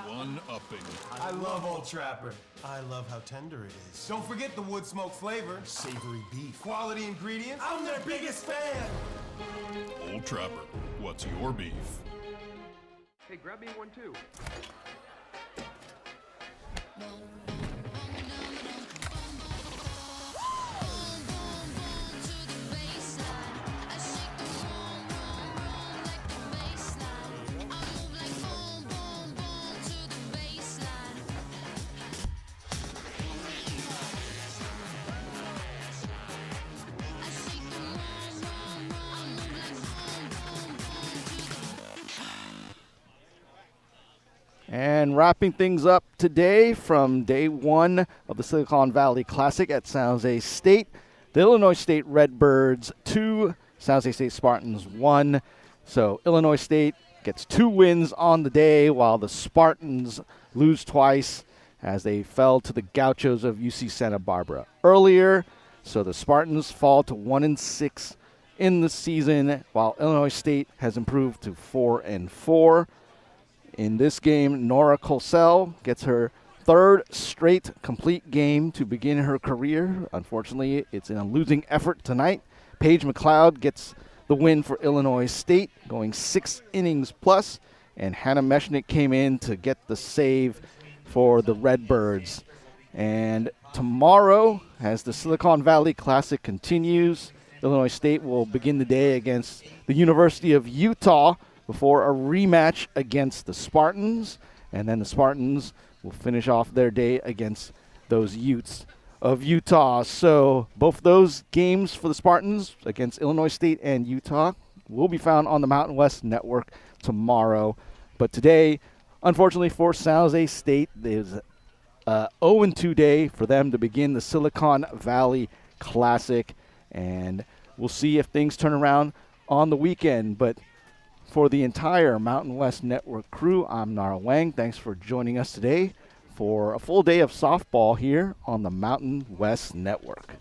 One upping. I love Old Trapper. I love how tender it is. Don't forget the wood smoke flavor. Savory beef. Quality ingredients. I'm their biggest fan. Old Trapper, what's your beef? Hey, grab me one too. And wrapping things up today from day one of the Silicon Valley Classic at San Jose State, the Illinois State Redbirds 2, San Jose State Spartans 1. So Illinois State gets 2 wins on the day, while the Spartans lose twice as they fell to the Gauchos of UC Santa Barbara earlier. So the Spartans fall to 1-6 in the season, while Illinois State has improved to 4-4. In this game, Nora Colsell gets her 3rd straight complete game to begin her career. Unfortunately, it's in a losing effort tonight. Paige McLeod gets the win for Illinois State, going 6 innings plus, and Hannah Meshnick came in to get the save for the Redbirds. And tomorrow, as the Silicon Valley Classic continues, Illinois State will begin the day against the University of Utah before a rematch against the Spartans, and then the Spartans will finish off their day against those Utes of Utah. So both those games for the Spartans against Illinois State and Utah will be found on the Mountain West Network tomorrow. But today, unfortunately for San Jose State, there's a 0-2 day for them to begin the Silicon Valley Classic, and we'll see if things turn around on the weekend. But for the entire Mountain West Network crew, I'm Nara Wang. Thanks for joining us today for a full day of softball here on the Mountain West Network.